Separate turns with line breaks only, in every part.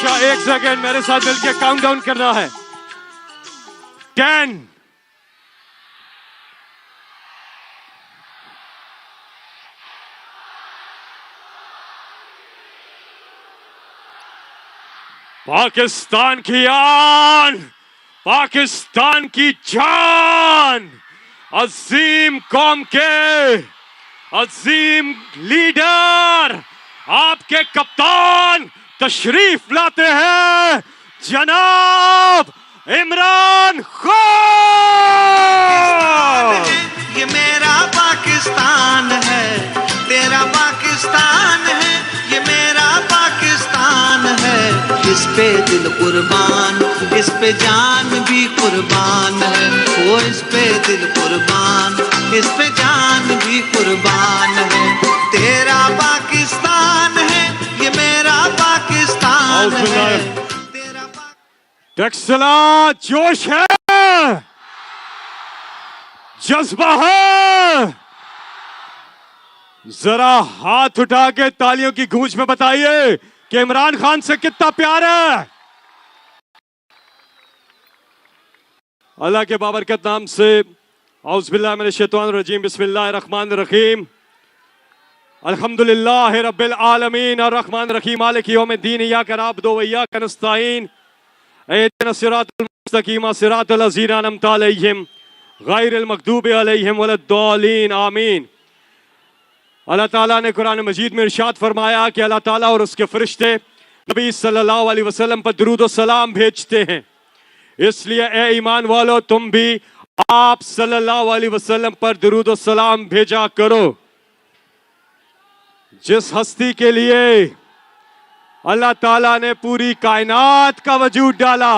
अच्छा, एक सेकेंड, मेरे साथ मिलकर काउंटडाउन करना है। 10, पाकिस्तान की आन, पाकिस्तान की जान, अजीम कौम के अजीम लीडर, आपके कप्तान तशरीफ लाते हैं, जनाब इमरान खान।
ये मेरा पाकिस्तान है, तेरा पाकिस्तान है, ये मेरा पाकिस्तान है। इस पे दिल कुर्बान, इस पे जान भी कुर्बान है। वो इस पे दिल कुर्बान, इस पे जान भी कुर्बान है। तेरा पाकिस्तान है, ये मेरा पाकिस्तान है। तेरा
टैक्सला जोश है, जज्बा है। जरा हाथ उठा के तालियों की गूंज में बताइए कि इमरान खान से कितना प्यार है। अल्लाह के बाबरकत नाम से औज़ुबिल्लाहि मिनश शैतानिर रजीम, बिस्मिल्लाहिर रहमानिर रहीम, अल्हम्दुलिल्लाहि रब्बिल आलमीन, अर्रहमानिर रहीम, मालिकि यौमिद्दीन, इय्याका नअबुदु व इय्याका नस्तईन, इहदिनस सिरातल मुस्तकीम, सिरातल लज़ीना अनअमता अलैहिम गैरिल मग़दूबि अलैहिम वलद्दालीन, आमीन। अल्लाह ताला ने कुरान मजीद में इरशाद फरमाया कि अल्लाह ताला और उसके फरिश्ते नबी सल्लल्लाहु अलैहि वसल्लम पर दुरूद और सलाम भेजते हैं। इसलिए ए ईमान वालों, तुम भी आप सल्लल्लाहु अलैहि वसल्लम पर दुरूद और सलाम भेजा करो। जिस हस्ती के लिए अल्लाह ताला ने पूरी कायनात का वजूद डाला,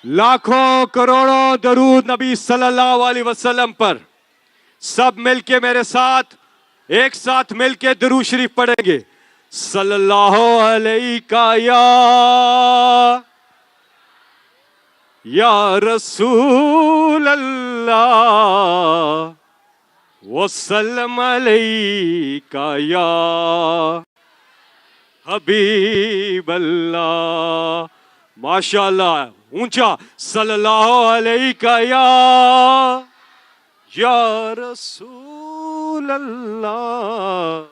लाखों करोड़ों दरूद नबी सल्लल्लाहु अलैहि वसल्लम पर। सब मिलके मेरे साथ, एक साथ मिलके दरूद शरीफ पढ़ेंगे। सल्लल्लाहु अलैका या रसूल अल्लाह, वसल्लम अलैका या हबीब अल्लाह। माशाअल्लाह, ऊंचा, सल्लल्लाहु अलैका या रसूल अल्लाह,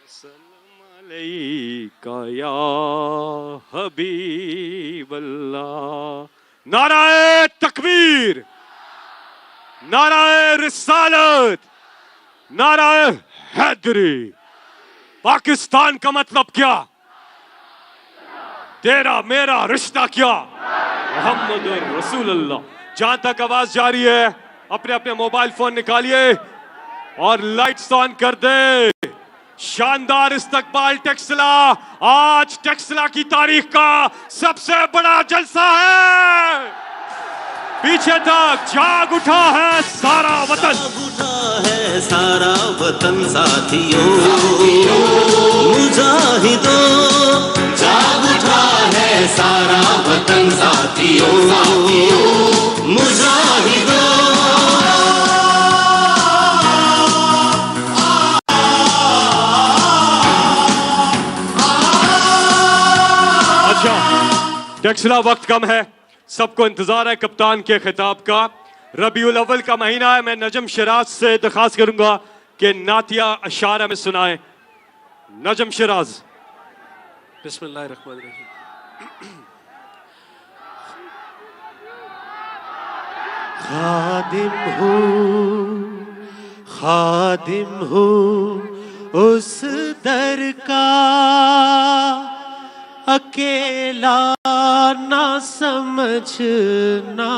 वसल्लम अलैका या हबीब अल्लाह। नाराए तकबीर, नाराए रिसालत, नाराए हैदरी। पाकिस्तान का मतलब क्या? तेरा मेरा रिश्ता क्या? मोहम्मद रसूलुल्लाह। जहां तक आवाज जा रही है, अपने अपने मोबाइल फोन निकालिए और लाइट्स ऑन कर दे। शानदार इस्तकबाल टैक्सला। आज टैक्सला की तारीख का सबसे बड़ा जलसा है। पीछे तक जाग उठा है सारा वतन,
उठा है सारा वतन साथियों, मुजाहिदों, जाग उठा है सारा वतन साथियों, मुजाहिदों।
अच्छा, टैक्सला वक्त कम है, सबको इंतजार है कप्तान के खिताब का। रबीउल अव्वल का महीना है। मैं नजम शिराज से दरखास्त करूंगा कि नातिया अशारा में सुनाए। नजम शिराज।
बिस्मिल्लाहिर्रहमानिर्रहीम। खादिम हूँ उस दर का, अकेला ना समझना,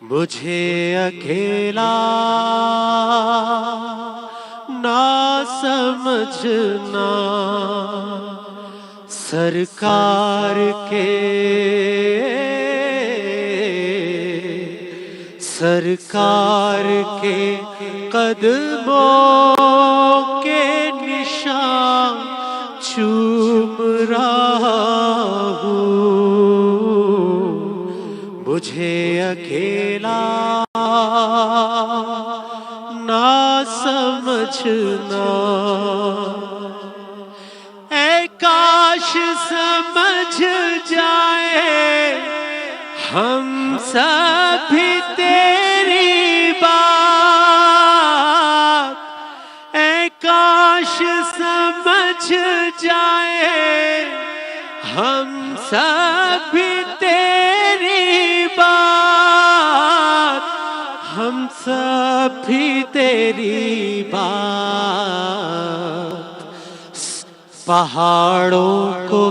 मुझे अकेला ना समझना। सरकार के कदमों के निशान चूम रहा हूँ, मुझे अकेला ना समझना। ऐ काश समझ जाए हम सभी तेरी बात। ऐ काश समझ जाए हम सभी तेरी बात। हम सभी तेरी बात। पहाड़ों को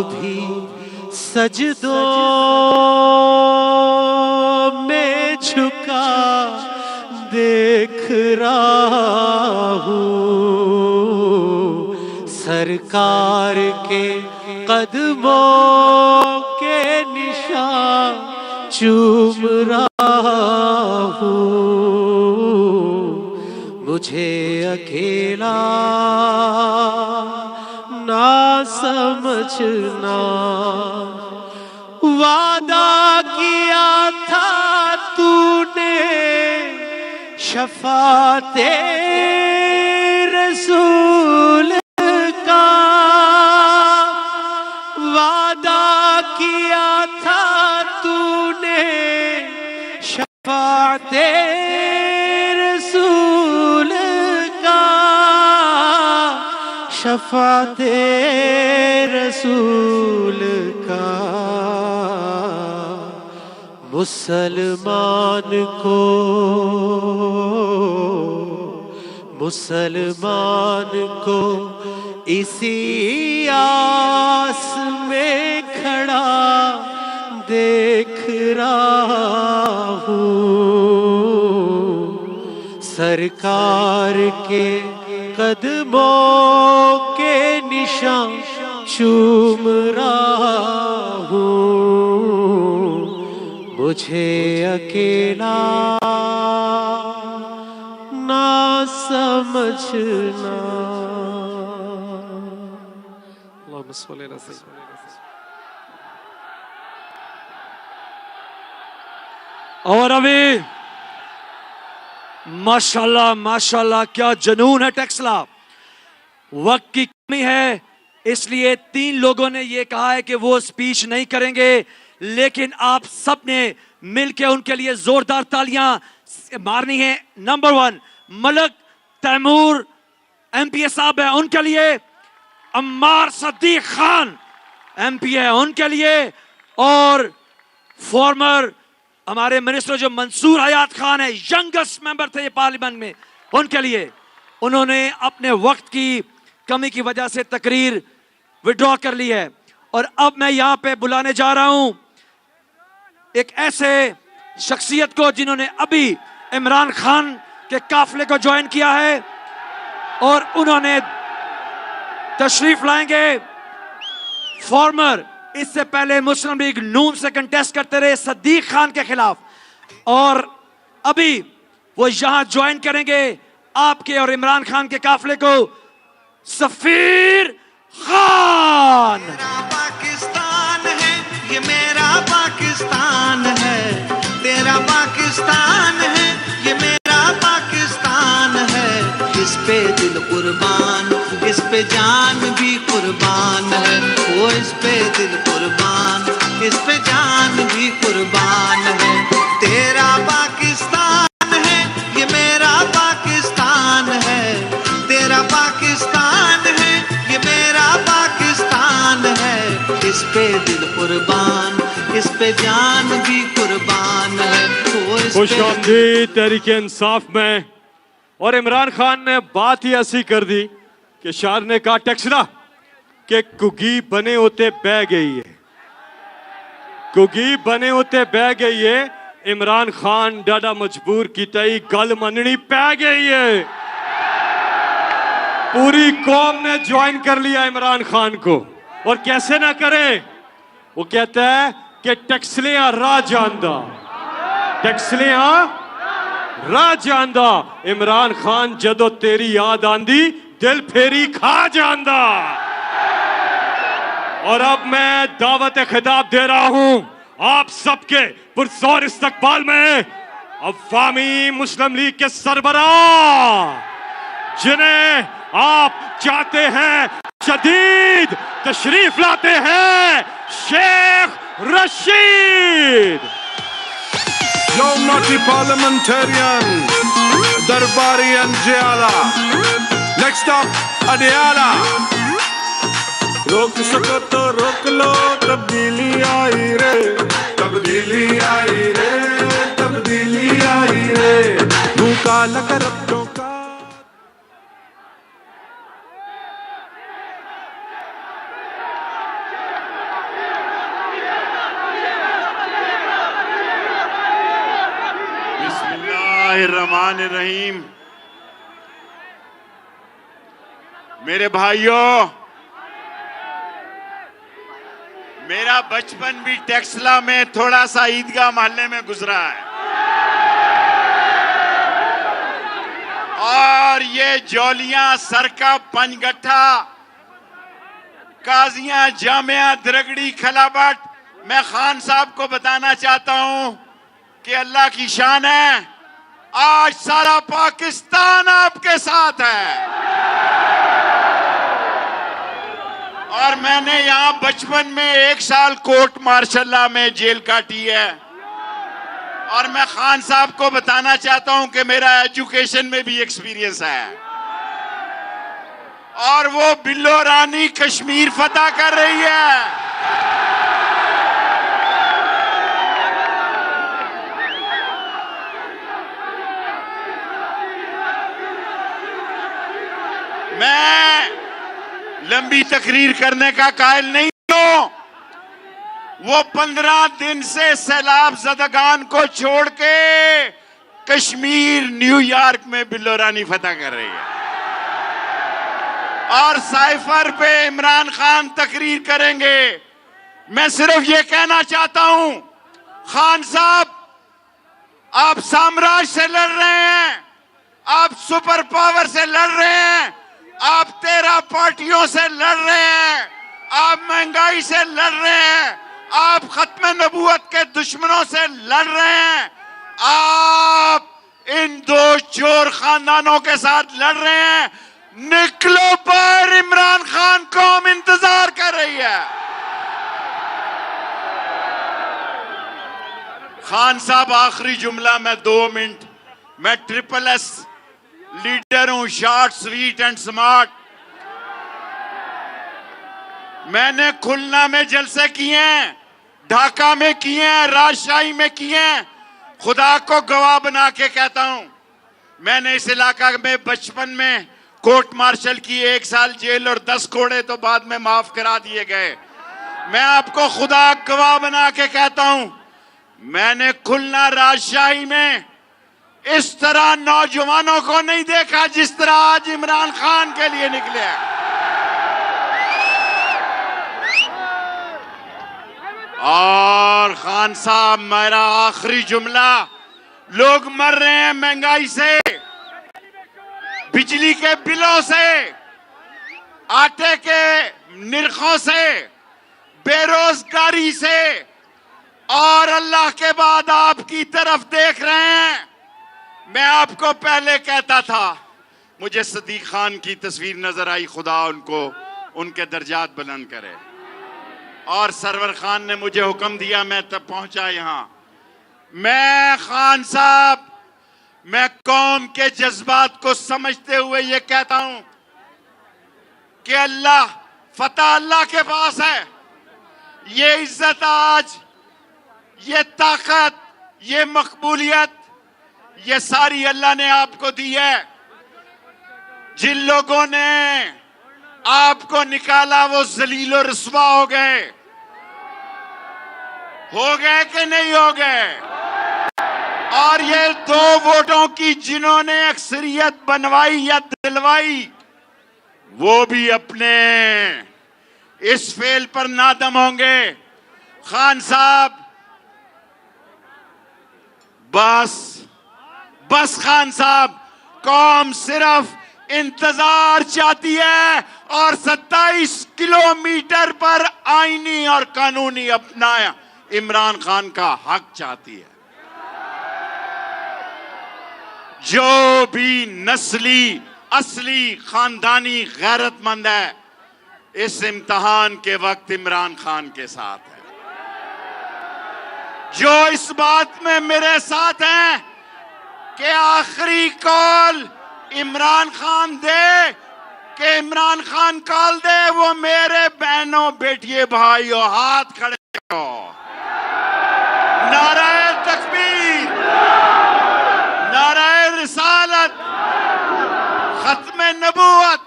भी सजदों में झुका देख रहा हूँ। सरकार के कदमों के निशान चूम रहा हूँ। मुझे अकेला ना समझना। वादा किया था तूने शफाते रसूल का। वादा किया था तूने शफाते रसूल का। शफाते रसूल का। मुसलमान को इसी आस में खड़ा देख रहा हूँ। सरकार के कदमों के निशान चूम रहा हूँ। मुझे अकेला ना समझना।
और अभी माशाल्लाह माशाल्लाह क्या जनून है टेक्सला। वक्त की कमी है इसलिए 3 लोगों ने ये कहा है कि वो स्पीच नहीं करेंगे, लेकिन आप सब ने मिलकर उनके लिए जोरदार तालियां मारनी है। नंबर 1 मलक तैमूर एमपीए साहब है, उनके लिए। अम्मार सद्दीक खान एमपी है, उनके लिए। और फॉर्मर हमारे मिनिस्टर जो मंसूर हयात खान है, यंगेस्ट मेंबर थे ये पार्लियामेंट में, उनके लिए। उन्होंने अपने वक्त की कमी की वजह से तकरीर विड्रॉ कर ली है। और अब मैं यहां पे बुलाने जा रहा हूं एक ऐसे शख्सियत को जिन्होंने अभी इमरान खान के काफिले को ज्वाइन किया है और उन्होंने तशरीफ लाएंगे। फॉर्मर इससे पहले मुस्लिम लीग नून से कंटेस्ट करते रहे सद्दीक खान के खिलाफ, और अभी वो यहां ज्वाइन करेंगे आपके और इमरान खान के काफिले को। सफीर खान।
मेरा पाकिस्तान है, ये मेरा पाकिस्तान है। तेरा पाकिस्तान है, ये मेरा पाकिस्तान है। इस पे दिल कुर्बान, इस पे जान भी कुर्बान है। वो इस पे दिल कुर्बान, इस पे जान भी कुर्बान है। तेरा पाकिस्तान है, ये मेरा पाकिस्तान है। तेरा पाकिस्तान है, ये मेरा पाकिस्तान है। इस पे दिल कुर्बान, इस पे जान भी कुर्बान है।
खुशामदीद तहरीक इंसाफ में। और इमरान खान ने बात ही ऐसी कर दी कि शार ने कहा टेक्सला कि कुगी बने होते बह गई है, कुगी बने होते बह गई है। इमरान खान डाडा मजबूर की तई गल मननी पै गई है। पूरी कौम ने ज्वाइन कर लिया इमरान खान को, और कैसे ना करे। वो कहता है कि टैक्सलियां राह जानदा, टैक्सलियां राह जानदा। इमरान खान जदों तेरी याद आंदी दिल फेरी खा जानदा। और अब मैं दावत खिताब दे रहा हूं आप सबके पुरजोर इस्तकबाल में अवामी मुस्लिम लीग के सरबराह, जिन्हें आप चाहते हैं शदीद तशरीफ लाते हैं, Sheikh Rashid.
Yo naughty parliamentarian, Darbari and Jiala. Next up, Adiala. रोक सको तो रोक लो, तब्दीली आई रे, तब्दीली आई रे, तब्दीली आई रे। मुंह काला कर अपनों का।
बिस्मिल्लाहिर्रहमानिर्रहीम। मेरे भाइयों, मेरा बचपन भी टेक्सला में थोड़ा सा ईदगाह मोहल्ले में गुजरा है, और ये जौलियां, सरका, पंजगट्ठा, काजियां, जामिया, दरगड़ी, खलाबट, मैं खान साहब को बताना चाहता हूं कि अल्लाह की शान है, आज सारा पाकिस्तान आपके साथ है। और मैंने यहां बचपन में 1 साल कोर्ट मार्शल्ला में जेल काटी है, और मैं खान साहब को बताना चाहता हूं कि मेरा एजुकेशन में भी एक्सपीरियंस है, और वो बिल्लो रानी कश्मीर फतह कर रही है। मैं लंबी तकरीर करने का कायल नहीं हूं। वो 15 दिन से सैलाब ज़दगान को छोड़ के कश्मीर, न्यूयॉर्क में बिल्लो रानी फतह कर रही है, और साइफर पे इमरान खान तकरीर करेंगे। मैं सिर्फ ये कहना चाहता हूं, खान साहब, आप साम्राज्य से लड़ रहे हैं, आप सुपर पावर से लड़ रहे हैं, आप 13 पार्टियों से लड़ रहे हैं, आप महंगाई से लड़ रहे हैं, आप खत्म नबूवत के दुश्मनों से लड़ रहे हैं, आप इन 2 चोर खानदानों के साथ लड़ रहे हैं। निकलो पर, इमरान खान कौम इंतजार कर रही है। खान साहब, आखिरी जुमला, मैं 2 मिनट, मैं SSS लीडर हूं, शॉर्ट, स्वीट एंड स्मार्ट। मैंने खुलना में जलसे किए हैं, ढाका में किए हैं, राजशाही में किए हैं। खुदा को गवाह बना के कहता हूं, मैंने इस इलाका में बचपन में कोर्ट मार्शल की, 1 साल जेल और 10 कोड़े तो बाद में माफ करा दिए गए। मैं आपको खुदा गवाह बना के कहता हूं, मैंने खुलना, राजशाही में इस तरह नौजवानों को नहीं देखा जिस तरह आज इमरान खान के लिए निकले हैं। और खान साहब, मेरा आखिरी जुमला, लोग मर रहे हैं महंगाई से, बिजली के बिलों से, आटे के निरखों से, बेरोजगारी से, और अल्लाह के बाद आपकी तरफ देख रहे हैं। मैं आपको पहले कहता था, मुझे सदीक खान की तस्वीर नजर आई, खुदा उनको, उनके दर्जात बुलंद करे। और सरवर खान ने मुझे हुक्म दिया, मैं तब पहुंचा यहां। मैं खान साहब, मैं कौम के जज्बात को समझते हुए ये कहता हूं कि अल्लाह, फतह अल्लाह के पास है। ये इज्जत आज, ये ताकत, ये मकबूलियत, ये सारी अल्लाह ने आपको दी है। जिन लोगों ने आपको निकाला वो जलील और रुस्वा हो गए कि नहीं हो गए? और ये 2 वोटों की जिन्होंने अक्सरियत बनवाई या दिलवाई, वो भी अपने इस फेल पर नादम होंगे। खान साहब, बस खान साहब, कौम सिर्फ इंतजार चाहती है, और 27 किलोमीटर पर आईनी और कानूनी अपना इमरान खान का हक चाहती है। जो भी नस्ली असली खानदानी गैरतमंद है, इस इम्तिहान के वक्त इमरान खान के साथ है। जो इस बात में मेरे साथ है कि आखिरी कॉल इमरान खान दे, कि इमरान खान कॉल दे, वो मेरे बहनों बेटियों भाइयों हाथ खड़े करो। नाराए तकबीर, नाराए रिसालत, खत्मे नबूवत,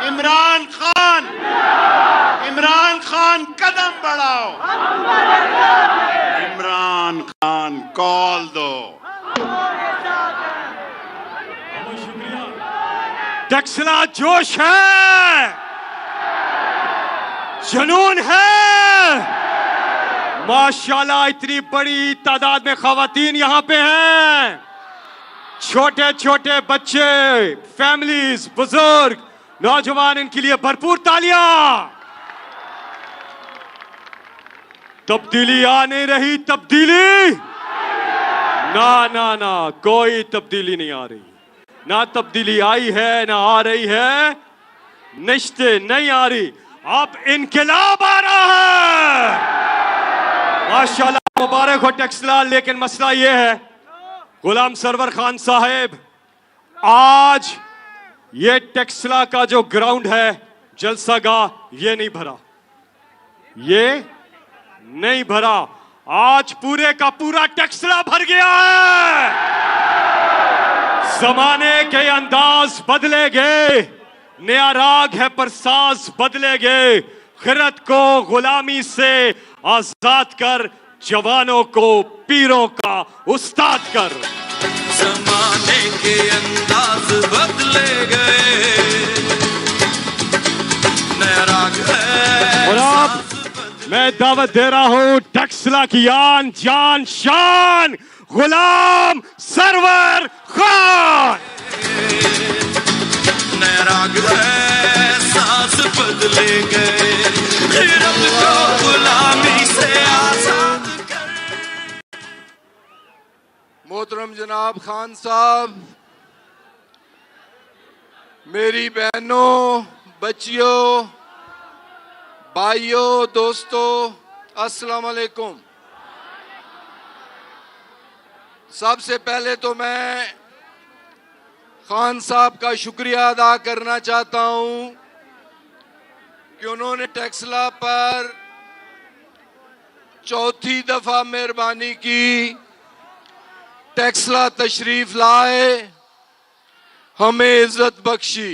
इमरान खान कदम बढ़ाओ, इमरान खान कॉल दो।
टैक्सला जोश है, जुनून है। माशाल्लाह इतनी बड़ी तादाद में खवातीन यहां पे हैं, छोटे छोटे बच्चे, फैमिलीज, बुजुर्ग, नौजवान, इनके लिए भरपूर तालियां। तब्दीली आ नहीं रही, तब्दीली ना ना ना, कोई तब्दीली नहीं आ रही। ना तब्दीली आई है, ना आ रही है, निश्ते नहीं आ रही। अब इनकलाब आ रहा है। माशाल्लाह मुबारक हो टैक्सला। लेकिन मसला यह है गुलाम सरवर खान साहब, आज ये टैक्सला का जो ग्राउंड है जलसागाह, ये नहीं भरा, ये नहीं भरा। आज पूरे का पूरा टैक्सला भर गया है। जमाने के अंदाज बदले गए, नया राग है पर साज बदले गए। खिरत को गुलामी से आजाद कर, जवानों को पीरों का उस्ताद कर।
जमाने के अंदाज बदले गए, नया राग है।
और अब मैं दावत दे रहा हूं टैक्सला की आन जान शान गुलाम सरवर खान।
नया राग है, सांस बदले गए, खिरत को गुलामी से आजाद कर।
मोहतरम जनाब खान साहब, मेरी बहनों, बच्चियों, भाइयों, दोस्तों, अस्सलाम वालेकुम। सबसे पहले तो मैं खान साहब का शुक्रिया अदा करना चाहता हूं कि उन्होंने टैक्सला पर चौथी दफा मेहरबानी की, टैक्सला तशरीफ लाए, हमें इज्जत बख्शी।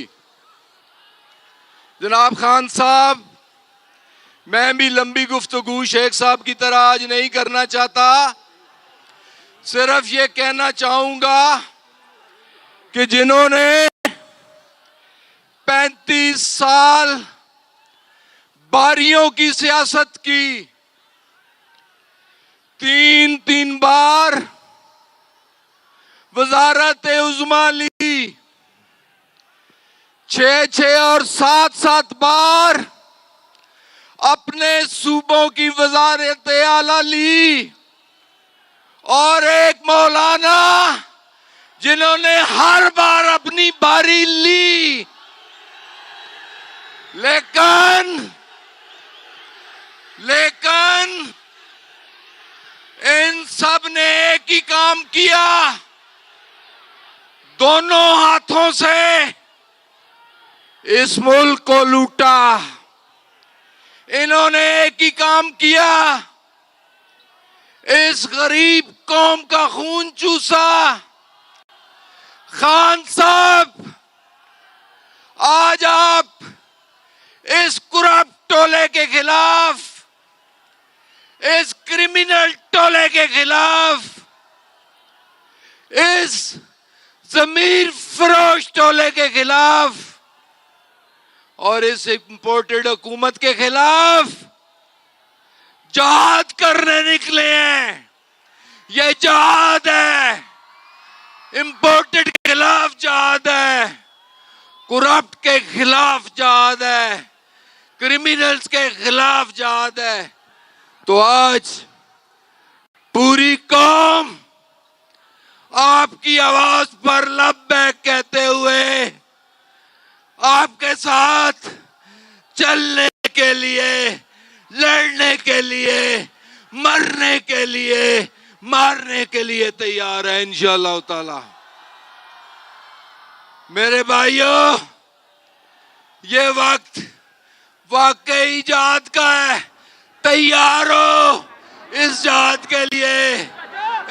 जनाब खान साहब, मैं भी लंबी गुफ्तगू शेख साहब की तरह आज नहीं करना चाहता। सिर्फ ये कहना चाहूंगा कि जिन्होंने 35 साल बारियों की सियासत की, 3 बार वजारत उज़्मा ली, 6 और 7 बार अपने सूबों की वजारत आला ली, और एक मौलाना जिन्होंने हर बार अपनी बारी ली, लेकिन इन सब ने एक ही काम किया, दोनों हाथों से इस मुल्क को लूटा। इन्होंने एक ही काम किया, इस गरीब कौम का खून चूसा। खान साहब, आज आप इस करप्ट टोले के खिलाफ, इस क्रिमिनल टोले के खिलाफ, इस जमीर फरोश टोले के खिलाफ और इस इंपोर्टेड हुकूमत के खिलाफ जहाद करने निकले हैं। ये जहाद है, इंपोर्टेड के खिलाफ जहाद है, करप्ट के खिलाफ जहाद है, क्रिमिनल्स के खिलाफ जहाद है। तो आज पूरी कौम आपकी आवाज पर लब्बैक कहते हुए आपके साथ चलने के लिए, लड़ने के लिए, मरने के लिए, मारने के लिए तैयार है इंशाअल्लाह ताला। मेरे भाइयों, ये वक्त वाकई जात का है। तैयार हो इस जात के लिए,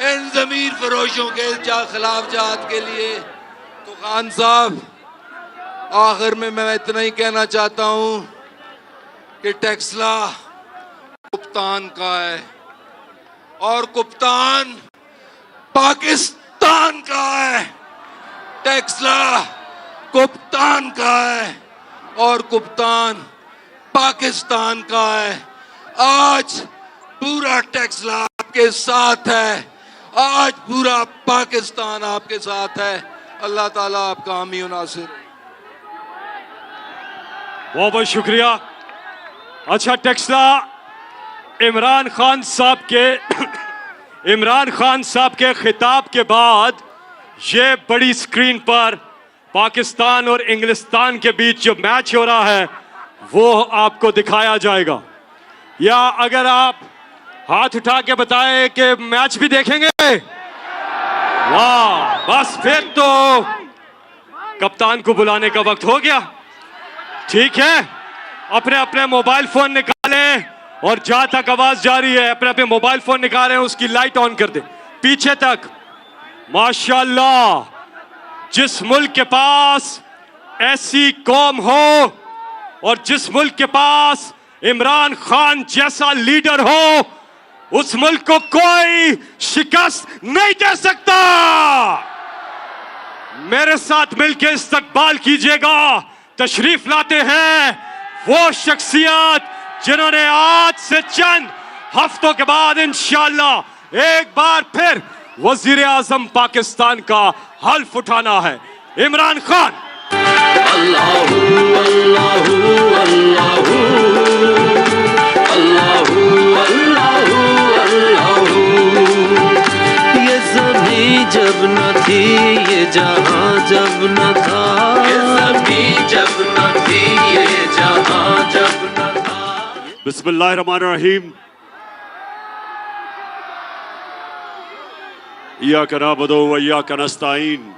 इन जमीर फरोशों के खिलाफ जात के लिए। तो खान साहब, आखिर में मैं इतना ही कहना चाहता हूं कि टेक्सला कप्तान का है और कप्तान पाकिस्तान का है। टेक्सला कप्तान का है और कप्तान पाकिस्तान का है। आज पूरा टेक्सला आपके साथ है, आज पूरा पाकिस्तान आपके साथ है। अल्लाह ताला आपका हामी और नासिर।
बहुत बहुत शुक्रिया। अच्छा, टेक्सला इमरान खान साहब के खिताब के बाद ये बड़ी स्क्रीन पर पाकिस्तान और इंग्लिस्तान के बीच जो मैच हो रहा है वो आपको दिखाया जाएगा। या अगर आप हाथ उठा के बताएं कि मैच भी देखेंगे, वाह, बस फिर तो कप्तान को बुलाने का वक्त हो गया। ठीक है, अपने अपने मोबाइल फोन निकालें और जहां तक आवाज जा रही है अपने अपने मोबाइल फोन निकालें, उसकी लाइट ऑन कर दें पीछे तक। माशाल्लाह, जिस मुल्क के पास ऐसी कौम हो और जिस मुल्क के पास इमरान खान जैसा लीडर हो, उस मुल्क को कोई शिकस्त नहीं दे सकता। मेरे साथ मिलकर इस्तकबाल कीजिएगा। तशरीफ लाते हैं वो शख्सियत जिन्होंने आज से चंद हफ्तों के बाद इंशाअल्लाह एक बार फिर वजीर आजम पाकिस्तान का हल्फ उठाना है, इमरान खान।
अल्लाहू अल्लाहू अल्लाहू अल्लाहू अल्लाहू अल्लाहू। ये ज़मीं जब न थी, ये जहां जब न था, ये ज़मीं जब न थी, ये जहां जब न था।
बिस्मिल्लाहिर्रहमानिर्रहीम। इय्याका नअबुदु व इय्याका नस्तईन।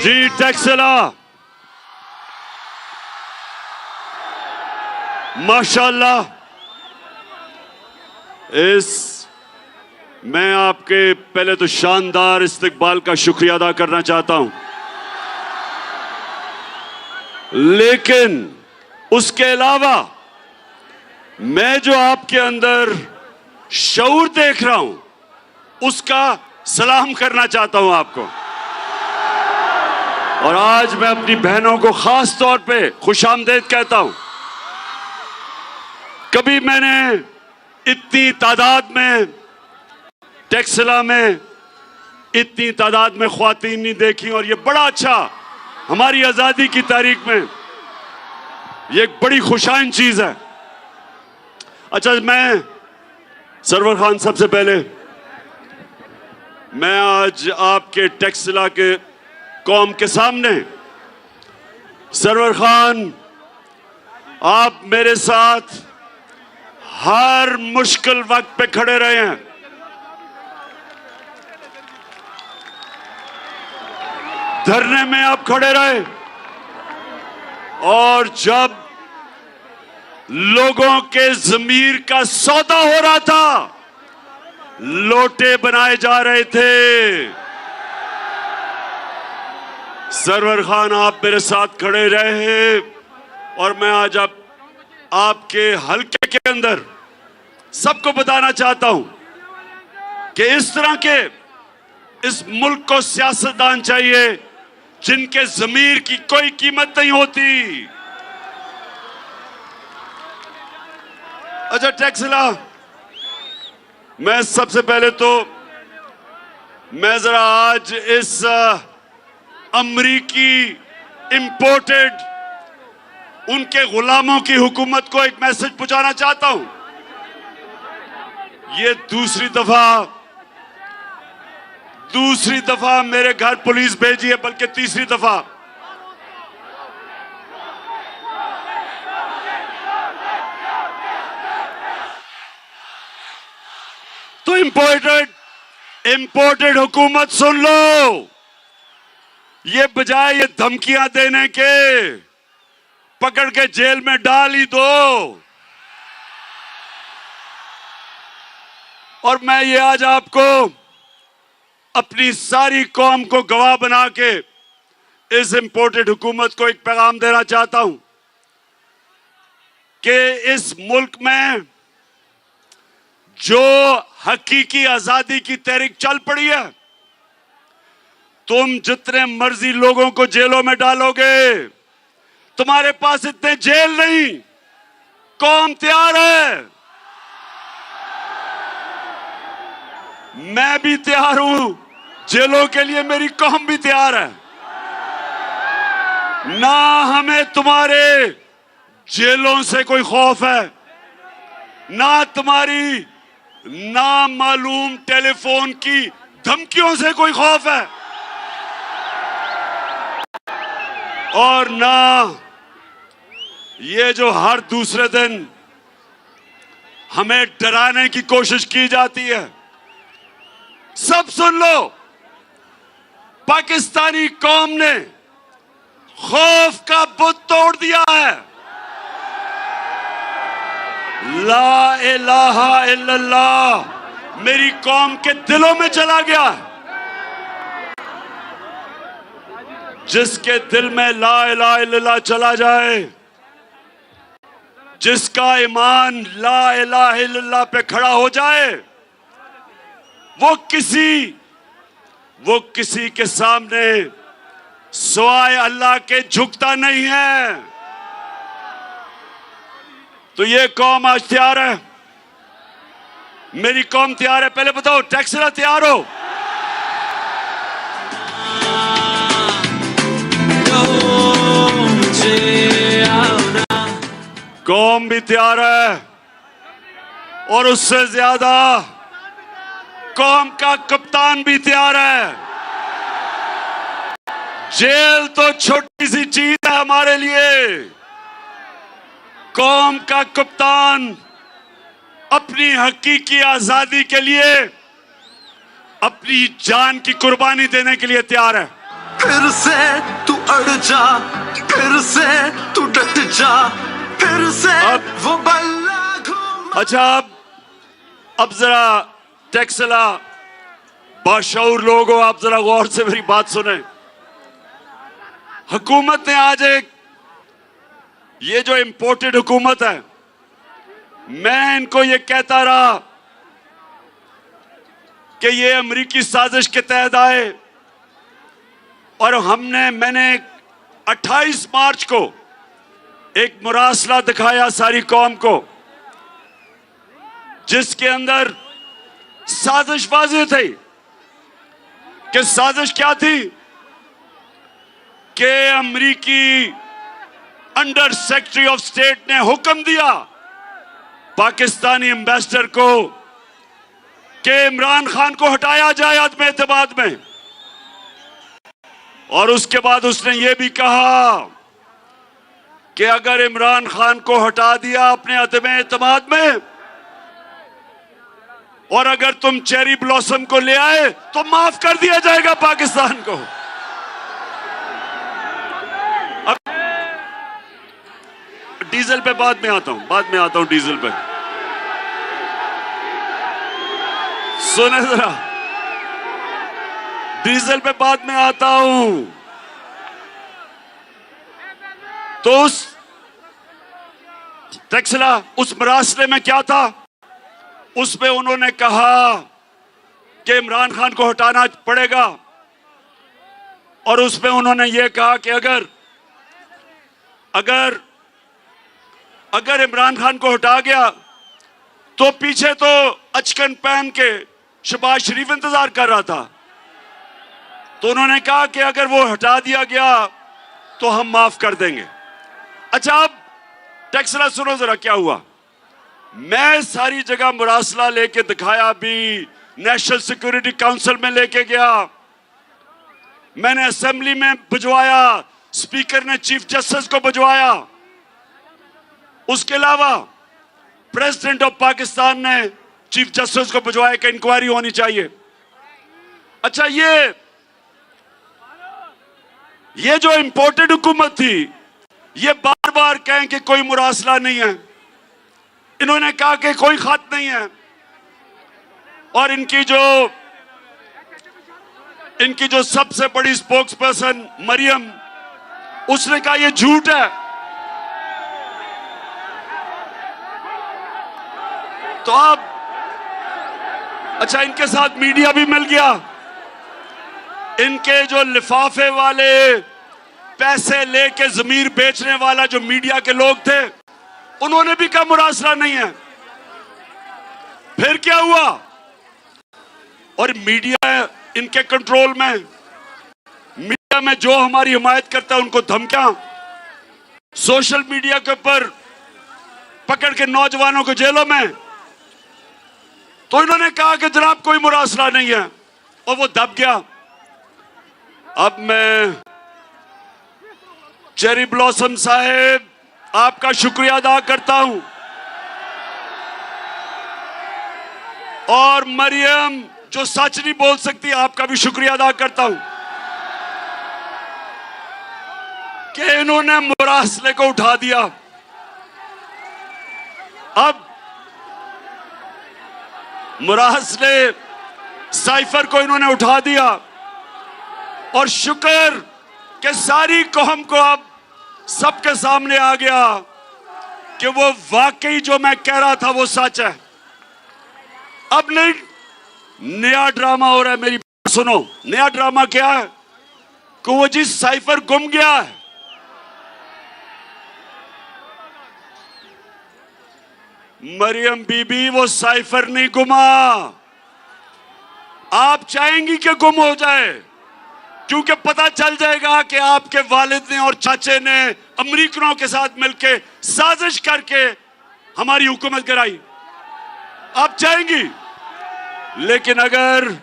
जी टेक्सला, माशाल्लाह, मैं आपके पहले तो शानदार इस्तकबाल का शुक्रिया अदा करना चाहता हूं, लेकिन उसके अलावा मैं जो आपके अंदर शऊर देख रहा हूं उसका सलाम करना चाहता हूं आपको। और आज मैं अपनी बहनों को खास तौर पे खुशामदीद कहता हूं। कभी मैंने इतनी तादाद में टेक्सला में इतनी तादाद में ख्वातीन नहीं देखी, और ये बड़ा अच्छा हमारी आज़ादी की तारीख में ये एक बड़ी खुशाइन चीज है। अच्छा, मैं सरवर खान, सबसे पहले मैं आज आपके टेक्सला के कौम के सामने, सरवर खान, आप मेरे साथ हर मुश्किल वक्त पे खड़े रहे हैं। धरने में आप खड़े रहे, और जब लोगों के ज़मीर का सौदा हो रहा था, लोटे बनाए जा रहे थे, सरवर खान आप मेरे साथ खड़े रहे। और मैं आज आपके हलके के अंदर सबको बताना चाहता हूं कि इस तरह के इस मुल्क को सियासतदान चाहिए जिनके ज़मीर की कोई कीमत नहीं होती। अच्छा टेक्सला, मैं सबसे पहले तो मैं जरा आज इस अमरीकी इंपोर्टेड उनके गुलामों की हुकूमत को एक मैसेज पहुंचाना चाहता हूं। ये दूसरी दफा मेरे घर पुलिस भेजी है, बल्कि तीसरी दफा। तो इंपोर्टेड हुकूमत सुन लो, ये बजाय ये धमकियां देने के पकड़ के जेल में डाल ही दो। और मैं ये आज आपको अपनी सारी कौम को गवाह बना के इस इंपोर्टेड हुकूमत को एक पैगाम देना चाहता हूं कि इस मुल्क में जो हकीकी आजादी की तहरीक चल पड़ी है, तुम जितने मर्जी लोगों को जेलों में डालोगे, तुम्हारे पास इतने जेल नहीं। कौम तैयार है, मैं भी तैयार हूं, जेलों के लिए मेरी कौम भी तैयार है। ना हमें तुम्हारे जेलों से कोई खौफ है, ना तुम्हारी नामालूम टेलीफोन की धमकियों से कोई खौफ है, और ना ये जो हर दूसरे दिन हमें डराने की कोशिश की जाती है। सब सुन लो, पाकिस्तानी कौम ने खौफ का बुत तोड़ दिया है। ला इलाहा इल्लल्लाह मेरी कौम के दिलों में चला गया। जिसके दिल में ला इलाहा इल्लल्लाह चला जाए, जिसका ईमान ला इलाहा इल्लल्लाह पे खड़ा हो जाए, वो किसी के सामने सिवाय अल्लाह के झुकता नहीं है। तो ये कौम आज तैयार है, मेरी कौम तैयार है। पहले बताओ, टेक्सला तैयार हो? कौम भी तैयार है, और उससे ज्यादा कौम का कप्तान भी तैयार है। जेल तो छोटी सी चीज है हमारे लिए, कौम का कप्तान अपनी हकीकी आजादी के लिए अपनी जान की कुर्बानी देने के लिए तैयार है।
फिर से तू अड़ जा, फिर से तू डट जा, फिर से वो बल्ला घूम।
अच्छा, अब जरा टेक्सला बाशऊर लोग हो, आप जरा गौर से मेरी बात सुने। हुकूमत ने आज ये जो इंपोर्टेड हुकूमत है, मैं इनको ये कहता रहा कि ये अमेरिकी साजिश के तहत आए, और मैंने 28 मार्च को एक मुरासला दिखाया सारी कौम को जिसके अंदर साजिश वाज़ेह थी कि साजिश क्या थी कि अमेरिकी अंडर सेक्रेटरी ऑफ स्टेट ने हुक्म दिया पाकिस्तानी एम्बेसडर को कि इमरान खान को हटाया जाए अदम एतमाद में। और उसके बाद उसने यह भी कहा कि अगर इमरान खान को हटा दिया अपने अदम एतमाद में और अगर तुम चेरी ब्लॉसम को ले आए तो माफ कर दिया जाएगा पाकिस्तान को। अब डीजल पे बाद में आता हूं डीजल पे। सुने जरा, डीजल पे बाद में आता हूं। तो उस टेक्सला उस मरासले में क्या था, उसमें उन्होंने कहा कि इमरान खान को हटाना पड़ेगा और उसमें उन्होंने यह कहा कि अगर इमरान खान को हटा गया तो पीछे तो अचकन पहन के शहबाज शरीफ इंतजार कर रहा था। तो उन्होंने कहा कि अगर वो हटा दिया गया तो हम माफ कर देंगे। अच्छा, अब टेक्सला सुनो जरा क्या हुआ। मैं सारी जगह मुरासला लेके दिखाया, भी नेशनल सिक्योरिटी काउंसिल में लेके गया, मैंने असेंबली में भिजवाया, स्पीकर ने चीफ जस्टिस को भिजवाया, उसके अलावा प्रेसिडेंट ऑफ पाकिस्तान ने चीफ जस्टिस को भिजवाया कि इंक्वायरी होनी चाहिए। अच्छा, ये जो इंपोर्टेड हुकूमत थी, ये बार बार कहें कि कोई मुरासला नहीं है, इन्होंने कहा कि कोई खत नहीं है, और इनकी जो सबसे बड़ी स्पोक्स पर्सन मरियम, उसने कहा ये झूठ है। तो अब अच्छा, इनके साथ मीडिया भी मिल गया। इनके जो लिफाफे वाले पैसे लेके जमीर बेचने वाला जो मीडिया के लोग थे, उन्होंने भी कहा मुरासला नहीं है। फिर क्या हुआ, और मीडिया इनके कंट्रोल में, मीडिया में जो हमारी हिमायत करता है उनको धमकियां, सोशल मीडिया के ऊपर पकड़ के नौजवानों को जेलों में। तो इन्होंने कहा कि जनाब कोई मुरासला नहीं है, और वो दब गया। अब मैं चेरी ब्लॉसम साहेब आपका शुक्रिया अदा करता हूं, और मरियम जो सच नहीं बोल सकती, आपका भी शुक्रिया अदा करता हूं कि इन्होंने मुरासले को उठा दिया। अब मुरासले साइफर को इन्होंने उठा दिया, और शुक्र कि सारी कौम को अब सबके सामने आ गया कि वो वाकई जो मैं कह रहा था वो सच है। अब नहीं, नया ड्रामा हो रहा है। मेरी बात सुनो, नया ड्रामा क्या है कि वो जी साइफर गुम गया है। मरियम बीबी, वो साइफर नहीं गुमा। आप चाहेंगी कि गुम हो जाए, क्योंकि पता चल जाएगा कि आपके वालिद ने और चाचे ने अमेरिकनों के साथ मिलकर साजिश करके हमारी हुकूमत गिराई। आप चाहेंगी, लेकिन अगर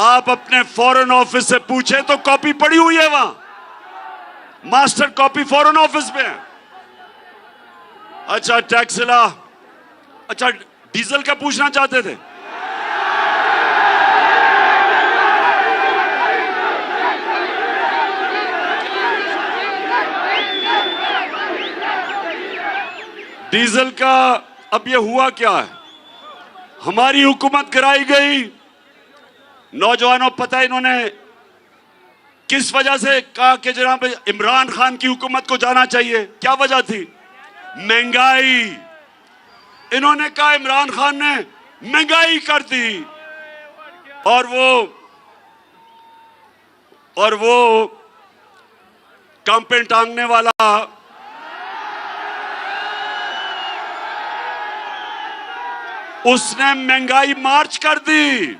आप अपने फॉरेन ऑफिस से पूछे तो कॉपी पड़ी हुई है, वहां मास्टर कॉपी फॉरेन ऑफिस में है। अच्छा टैक्सला, अच्छा डीजल का पूछना चाहते थे? डीजल का अब ये हुआ क्या है, हमारी हुकूमत गिराई गई। नौजवानों, पता है इन्होंने किस वजह से कहा कि जनाब इमरान खान की हुकूमत को जाना चाहिए? क्या वजह थी? महंगाई। इन्होंने कहा इमरान खान ने महंगाई कर दी, और वो कैंपेन टांगने वाला उसने महंगाई मार्च कर दी।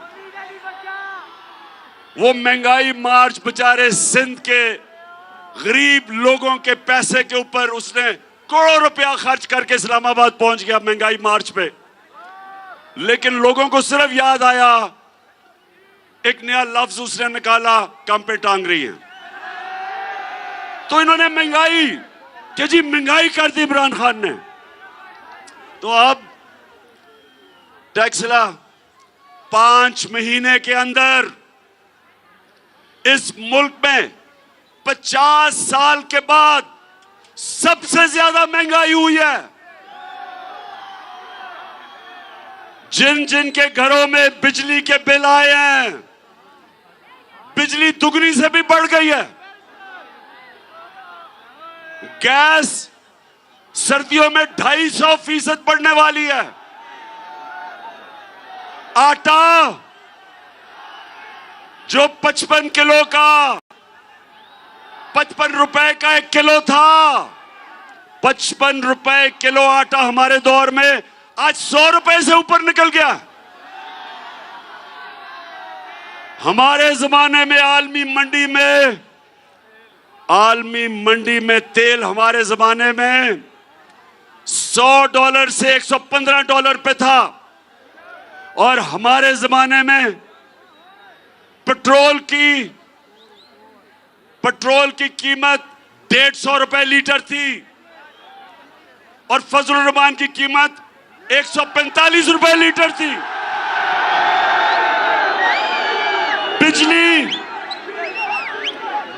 वो महंगाई मार्च बेचारे सिंध के गरीब लोगों के पैसे के ऊपर उसने करोड़ों रुपया खर्च करके इस्लामाबाद पहुंच गया महंगाई मार्च पे। लेकिन लोगों को सिर्फ याद आया, एक नया लफ्ज उसने निकाला, कम पे टांग रही है। तो इन्होंने महंगाई कि जी महंगाई कर दी इमरान खान ने। तो अब टैक्सला 5 महीने के अंदर इस मुल्क में 50 साल के बाद सबसे ज्यादा महंगाई हुई है। जिन जिन के घरों में बिजली के बिल आए हैं, बिजली दुगनी से भी बढ़ गई है। गैस सर्दियों में 250% बढ़ने वाली है। आटा जो 55 किलो का 55 रुपए का 1 किलो था, 55 रुपए किलो आटा हमारे दौर में आज 100 रुपए से ऊपर निकल गया। हमारे जमाने में आलमी मंडी में तेल हमारे जमाने में $100 से $115 पे था। और हमारे जमाने में पेट्रोल की कीमत 150 रुपए लीटर थी और फजलुर रहमान की कीमत 145 रुपए लीटर थी।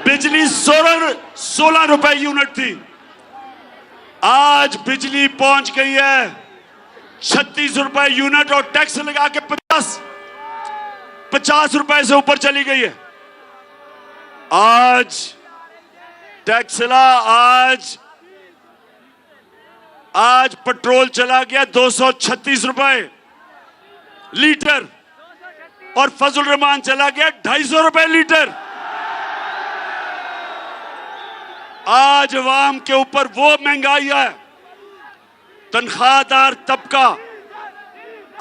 बिजली 16 रुपए यूनिट थी। आज बिजली पहुंच गई है 36 रुपए यूनिट और टैक्स लगा के 50 रुपए से ऊपर चली गई है। आज टैक्सला आज पेट्रोल चला गया 236 रुपए लीटर और फजलुर रहमान चला गया 250 रुपए लीटर। आज अवाम के ऊपर वो महंगाई है, तनख्वाहदार तबका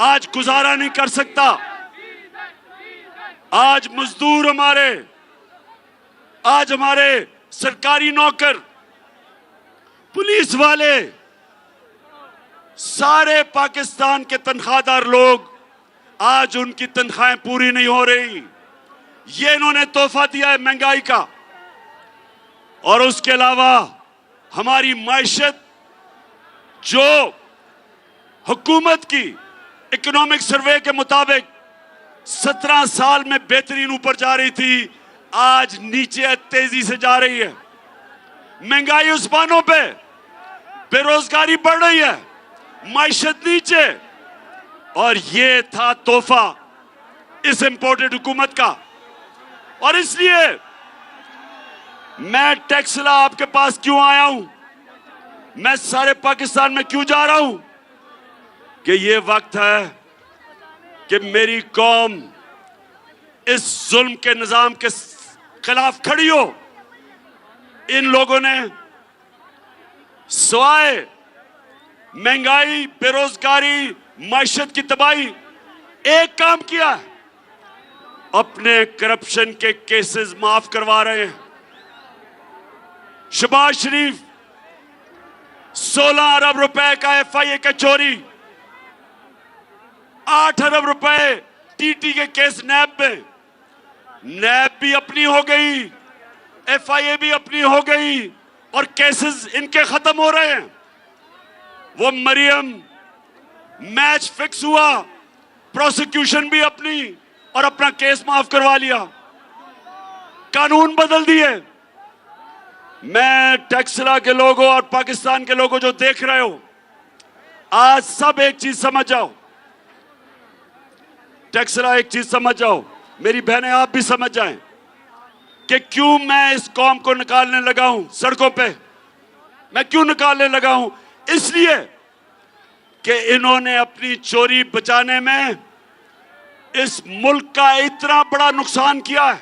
आज गुजारा नहीं कर सकता। आज मजदूर आज हमारे सरकारी नौकर, पुलिस वाले, सारे पाकिस्तान के तनख्वाहदार लोग आज उनकी तनख्वाहें पूरी नहीं हो रही। ये इन्होंने तोहफा दिया है महंगाई का। और उसके अलावा हमारी मायशत जो हुकूमत की इकोनॉमिक सर्वे के मुताबिक 17 साल में बेहतरीन ऊपर जा रही थी, आज नीचे तेजी से जा रही है। महंगाई उस्मानों पे, बेरोजगारी बढ़ रही है, मायशत नीचे। और ये था तोहफा इस इंपोर्टेड हुकूमत का। और इसलिए मैं टैक्सला आपके पास क्यों आया हूं, मैं सारे पाकिस्तान में क्यों जा रहा हूं कि ये वक्त है कि मेरी कौम इस जुल्म के निजाम के खिलाफ खड़ी हो। इन लोगों ने सिवाय महंगाई, बेरोजगारी, मायशत की तबाही एक काम किया है, अपने करप्शन के केसेस माफ करवा रहे हैं। शहबाज शरीफ 16 अरब रुपए का FIA का चोरी, 8 अरब रुपए TT के केस नैब में, नैब भी अपनी हो गई, FIA भी अपनी हो गई और केसेस इनके खत्म हो रहे हैं। वो मरियम मैच फिक्स हुआ, प्रोसिक्यूशन भी अपनी और अपना केस माफ करवा लिया, कानून बदल दिए। मैं टैक्सला के लोगों और पाकिस्तान के लोगों जो देख रहे हो, आज सब एक चीज समझ जाओ, टैक्सला एक चीज समझ जाओ, मेरी बहनें आप भी समझ जाएं कि क्यों मैं इस कौम को निकालने लगा हूं सड़कों पे। मैं क्यों निकालने लगा हूं? इसलिए कि इन्होंने अपनी चोरी बचाने में इस मुल्क का इतना बड़ा नुकसान किया है।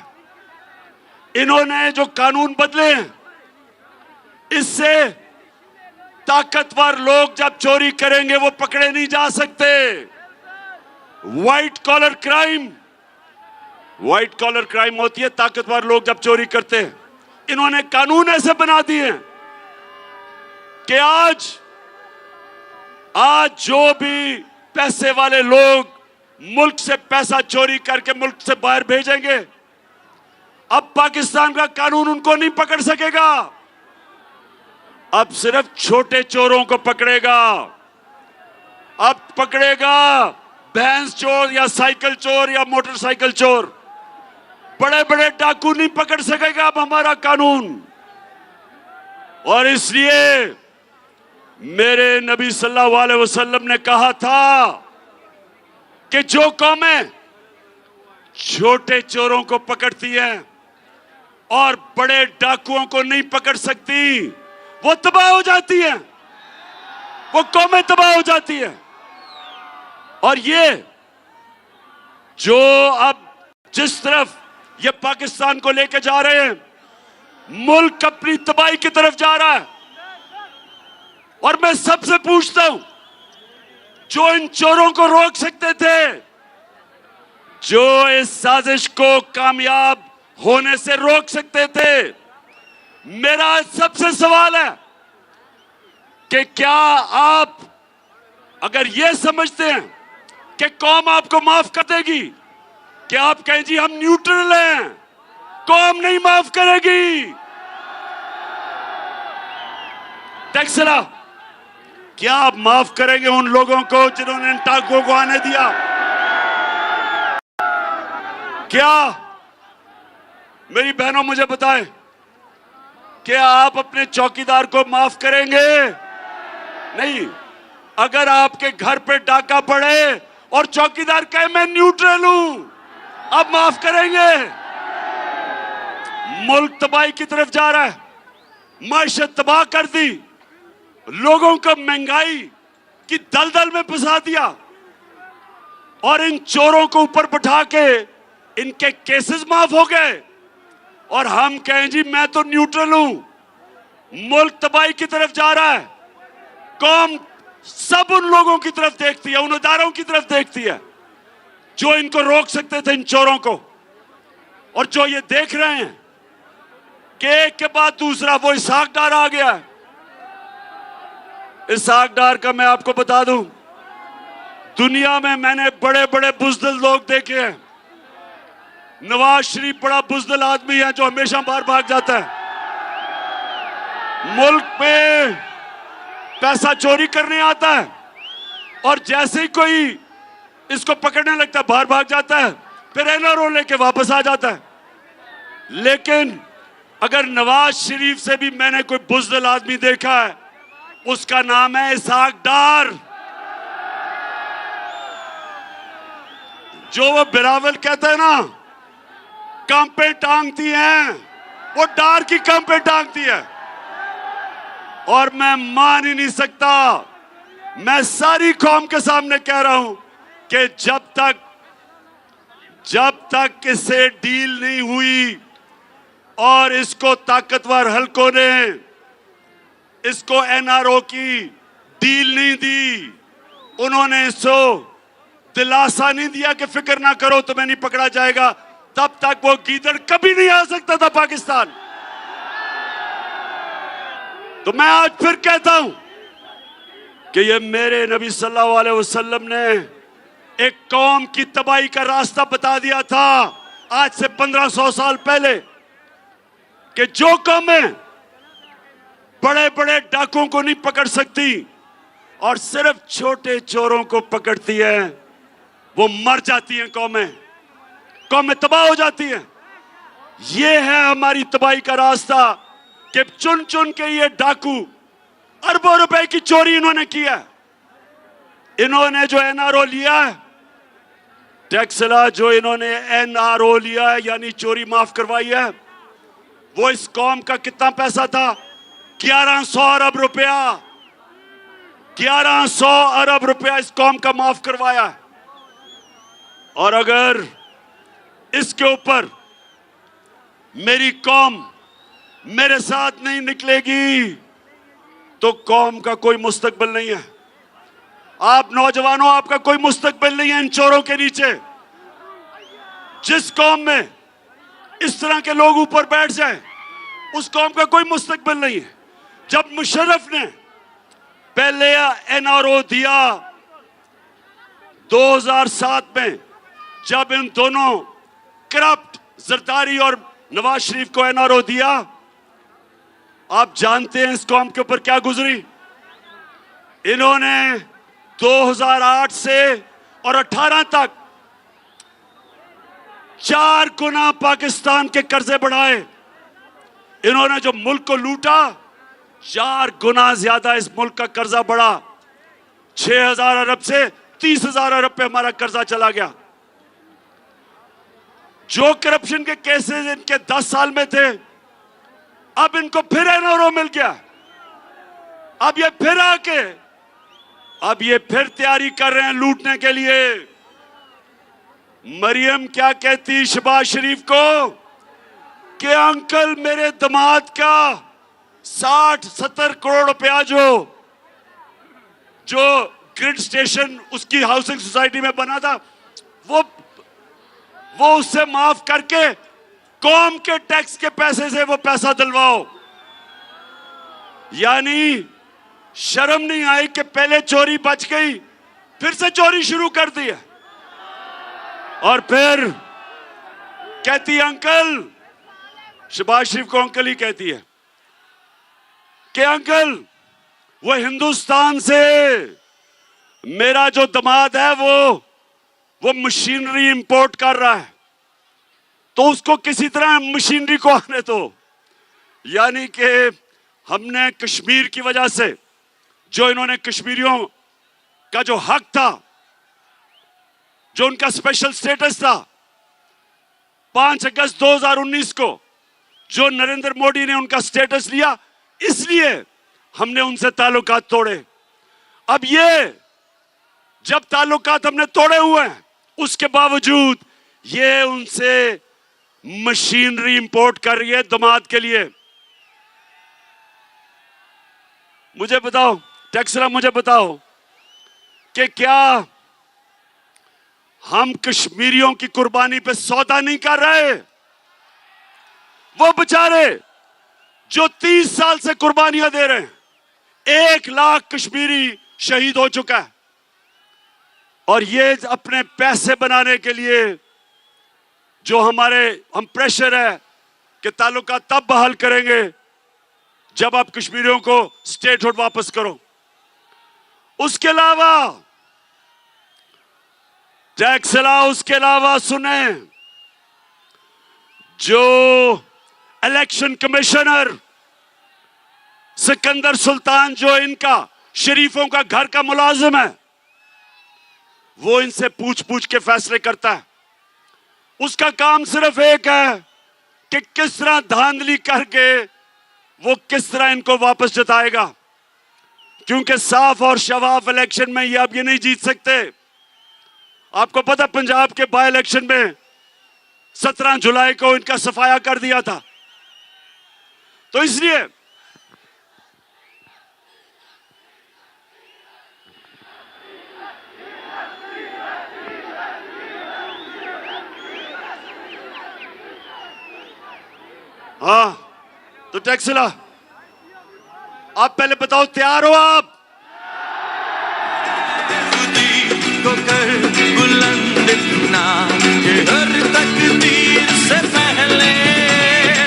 इन्होंने जो कानून बदले हैं, इससे ताकतवर लोग जब चोरी करेंगे वो पकड़े नहीं जा सकते। White collar crime, white collar crime होती है ताकतवर लोग जब चोरी करते हैं। इन्होंने कानून ऐसे बना दिए हैं कि आज जो भी पैसे वाले लोग मुल्क से पैसा चोरी करके मुल्क से बाहर भेजेंगे, अब पाकिस्तान का कानून उनको नहीं पकड़ सकेगा। अब सिर्फ छोटे चोरों को पकड़ेगा। अब पकड़ेगा भैंस चोर या साइकिल चोर या मोटरसाइकिल चोर। बड़े बड़े डाकू नहीं पकड़ सकेगा अब हमारा कानून। और इसलिए मेरे नबी सल्लल्लाहु अलैहि वसल्लम ने कहा था कि जो कौमें छोटे चोरों को पकड़ती हैं और बड़े डाकुओं को नहीं पकड़ सकती, वो तबाह हो जाती है, वो कौमें तबाह हो जाती है। और ये जो अब जिस तरफ ये पाकिस्तान को लेके जा रहे हैं, मुल्क अपनी तबाही की तरफ जा रहा है। और मैं सबसे पूछता हूं, जो इन चोरों को रोक सकते थे, जो इस साजिश को कामयाब होने से रोक सकते थे, मेरा सबसे सवाल है कि क्या आप अगर यह समझते हैं कि कौम आपको माफ कर देगी, कि आप कहें जी हम न्यूट्रल हैं, कौम नहीं माफ करेगी। टैक्सला, क्या आप माफ करेंगे उन लोगों को जिन्होंने इन टाकों को आने दिया? क्या मेरी बहनों मुझे बताएं, क्या आप अपने चौकीदार को माफ करेंगे? नहीं। अगर आपके घर पे डाका पड़े और चौकीदार कहे मैं न्यूट्रल हूं, आप माफ करेंगे? मुल्क तबाही की तरफ जा रहा है, माशत तबाह कर दी, लोगों को महंगाई की दलदल में फंसा दिया और इन चोरों को ऊपर बैठा के इनके केसेस माफ हो गए और हम कहें जी मैं तो न्यूट्रल हूं। मुल्क तबाही की तरफ जा रहा है। कौम सब उन लोगों की तरफ देखती है, उन इदारों की तरफ देखती है जो इनको रोक सकते थे, इन चोरों को। और जो ये देख रहे हैं कि एक के बाद दूसरा वो इसहाक डार आ गया है। इसहाक डार का मैं आपको बता दूं, दुनिया में मैंने बड़े बड़े बुज़दिल लोग देखे हैं। नवाज शरीफ बड़ा बुज़दिल आदमी है जो हमेशा बाहर भाग जाता है, मुल्क में पैसा चोरी करने आता है और जैसे ही कोई इसको पकड़ने लगता है बाहर भाग जाता है, फिर एनआरओ लेके वापस आ जाता है। लेकिन अगर नवाज शरीफ से भी मैंने कोई बुज़दिल आदमी देखा है, उसका नाम है इसहाक डार। जो वो बिलावल कहते हैं ना, कांपे टांगती हैं, वो डार की कांपे टांगती है। और मैं मान ही नहीं सकता, मैं सारी कौम के सामने कह रहा हूं कि जब तक इससे डील नहीं हुई और इसको ताकतवर हलकों ने इसको एनआरओ की डील नहीं दी, उन्होंने इसको दिलासा नहीं दिया कि फिक्र ना करो तुम्हें नहीं पकड़ा जाएगा, तब तक वो गीदड़ कभी नहीं आ सकता था पाकिस्तान। तो मैं आज फिर कहता हूं कि ये मेरे नबी सल्लल्लाहु अलैहि वसल्लम ने एक कौम की तबाही का रास्ता बता दिया था आज से 1500 साल पहले, कि जो कौमें बड़े बड़े डाकुओं को नहीं पकड़ सकती और सिर्फ छोटे चोरों को पकड़ती है, वो मर जाती हैं, कौमें तबाह हो जाती हैं। ये है हमारी तबाही का रास्ता कि चुन चुन के ये डाकू अरबों रुपए की चोरी इन्होंने किया। इन्होंने जो एनआरओ लिया है, टैक्सला जो इन्होंने एनआरओ लिया है यानी चोरी माफ करवाई है, वो इस कौम का कितना पैसा था? 1100 अरब रुपया, 1100 अरब रुपया इस कौम का माफ करवाया है। और अगर इसके ऊपर मेरी कौम मेरे साथ नहीं निकलेगी तो कौम का कोई मुस्तकबिल नहीं है। आप नौजवानों, आपका कोई मुस्तकबिल नहीं है इन चोरों के नीचे। जिस कौम में इस तरह के लोग ऊपर बैठ जाएं, उस कौम का कोई मुस्तकबिल नहीं है। जब मुशर्रफ ने पहले एनआरओ दिया 2007 में, जब इन दोनों करप्ट जरदारी और नवाज शरीफ को एनआरओ दिया, आप जानते हैं इस कौम के ऊपर क्या गुजरी। इन्होंने 2008 से और 18 तक 4 गुना पाकिस्तान के कर्जे बढ़ाए। इन्होंने जो मुल्क को लूटा, 4 गुना ज्यादा इस मुल्क का कर्जा बढ़ा। 6,000 अरब से 30,000 अरब पे हमारा कर्जा चला गया। जो करप्शन के केसेस इनके 10 साल में थे, अब इनको फिर एनआरओ मिल गया। अब ये फिर आके अब ये फिर तैयारी कर रहे हैं लूटने के लिए। मरियम क्या कहती शहबाज शरीफ को कि अंकल मेरे दामाद का 60-70 करोड़ रुपया जो ग्रिड स्टेशन उसकी हाउसिंग सोसाइटी में बना था, वो उससे माफ करके कौम के टैक्स के पैसे से वो पैसा दिलवाओ। यानी शर्म नहीं आई कि पहले चोरी बच गई, फिर से चोरी शुरू कर दी है। और फिर कहती अंकल, शहबाज शरीफ को अंकल ही कहती है कि अंकल वो हिंदुस्तान से मेरा जो दामाद है वो मशीनरी इंपोर्ट कर रहा है, तो उसको किसी तरह मशीनरी को आने दो। यानी कि हमने कश्मीर की वजह से, जो इन्होंने कश्मीरियों का जो हक था, जो उनका स्पेशल स्टेटस था, 5 अगस्त 2019 को जो नरेंद्र मोदी ने उनका स्टेटस लिया, इसलिए हमने उनसे ताल्लुकात तोड़े। अब ये जब ताल्लुकात हमने तोड़े हुए हैं, उसके बावजूद ये उनसे मशीनरी इंपोर्ट कर रही है दामाद के लिए। मुझे बताओ टैक्सला, मुझे बताओ कि क्या हम कश्मीरियों की कुर्बानी पे सौदा नहीं कर रहे? वो बेचारे जो 30 साल से कुर्बानियां दे रहे हैं, 1 लाख कश्मीरी शहीद हो चुका है, और ये अपने पैसे बनाने के लिए जो हम प्रेशर है कि ताल्लुका तब बहाल करेंगे जब आप कश्मीरियों को स्टेटहुड वापस करो। उसके अलावा टैक्सला, उसके अलावा सुने, जो इलेक्शन कमिश्नर सिकंदर सुल्तान, जो इनका शरीफों का घर का मुलाजिम है, वो इनसे पूछ पूछ के फैसले करता है। उसका काम सिर्फ एक है कि किस तरह धांधली करके वो किस तरह इनको वापस जिताएगा, क्योंकि साफ और शफाफ इलेक्शन में ये अब ये नहीं जीत सकते। आपको पता, पंजाब के बाय इलेक्शन में 17 जुलाई को इनका सफाया कर दिया था। तो इसलिए हाँ, तो टैक्सला आप पहले बताओ, तैयार हो आप?
को कर बुलंद इतना कि हर तकदीर से पहले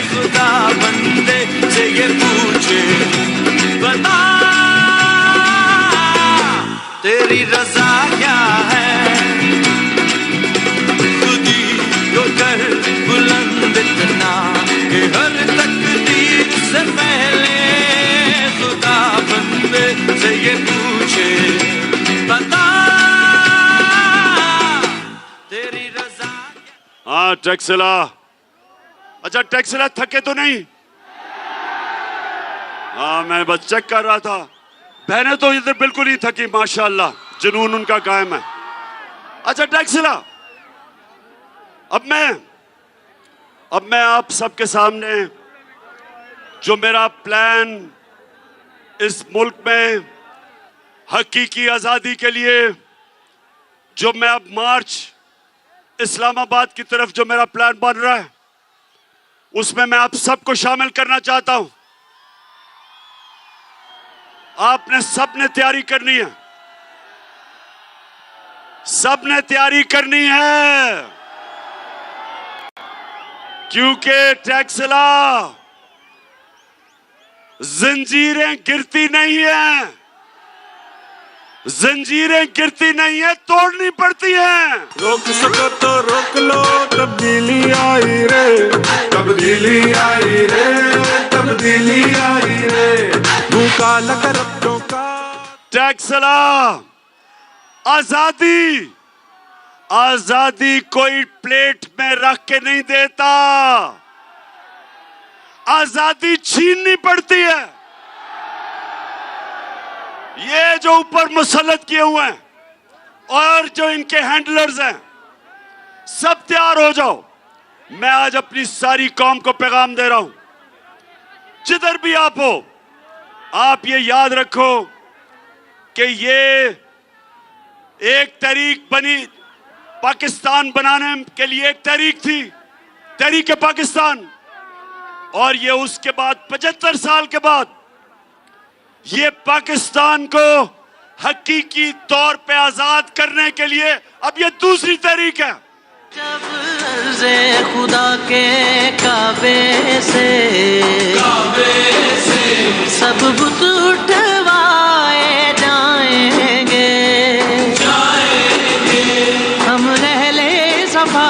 खुदा बंदे से ये पूछे, बता तेरी रजा क्या है। खुदी को कर बुलंद इतना कि हर तकदीर से पहले खुदा बंदे से ये पूछे, बता तेरी रजा।
हाँ टैक्सला, अच्छा टैक्सला थके तो नहीं? हाँ मैं बस चेक कर रहा था। बहनें तो इधर बिल्कुल ही थकी, माशाल्लाह, जुनून उनका कायम है। अच्छा टैक्सला, अब मैं आप सबके सामने जो मेरा प्लान इस मुल्क में हकीकी आज़ादी के लिए जो मैं अब मार्च इस्लामाबाद की तरफ जो मेरा प्लान बन रहा है, उसमें मैं आप सबको शामिल करना चाहता हूं। आपने सबने तैयारी करनी है, सबने तैयारी करनी है, क्योंकि टैक्सला जंजीरें गिरती नहीं है, जंजीरें गिरती नहीं है, तोड़नी पड़ती हैं।
रोक सको तो रोक लो, तब्दीली आई रे, तब्दीली आई रे, तब्दीली आई रे, भूखा लकर अपनों का।
टैक्सला आजादी, आजादी कोई प्लेट में रख के नहीं देता, आजादी छीननी पड़ती है। ये जो ऊपर मुसल्लत किए हुए हैं और जो इनके हैंडलर्स हैं, सब तैयार हो जाओ। मैं आज अपनी सारी कौम को पैगाम दे रहा हूं, जिधर भी आप हो, आप ये याद रखो कि ये एक तहरीक बनी, पाकिस्तान बनाने के लिए एक तहरीक थी, तहरीक पाकिस्तान, और ये उसके बाद 75 साल के बाद ये पाकिस्तान को हकीकी तौर पे आजाद करने के लिए अब ये दूसरी तहरीक है।
जब अर्ज़े खुदा के काबे से सब बुत उठवाए जाएंगे, हम रहले सफा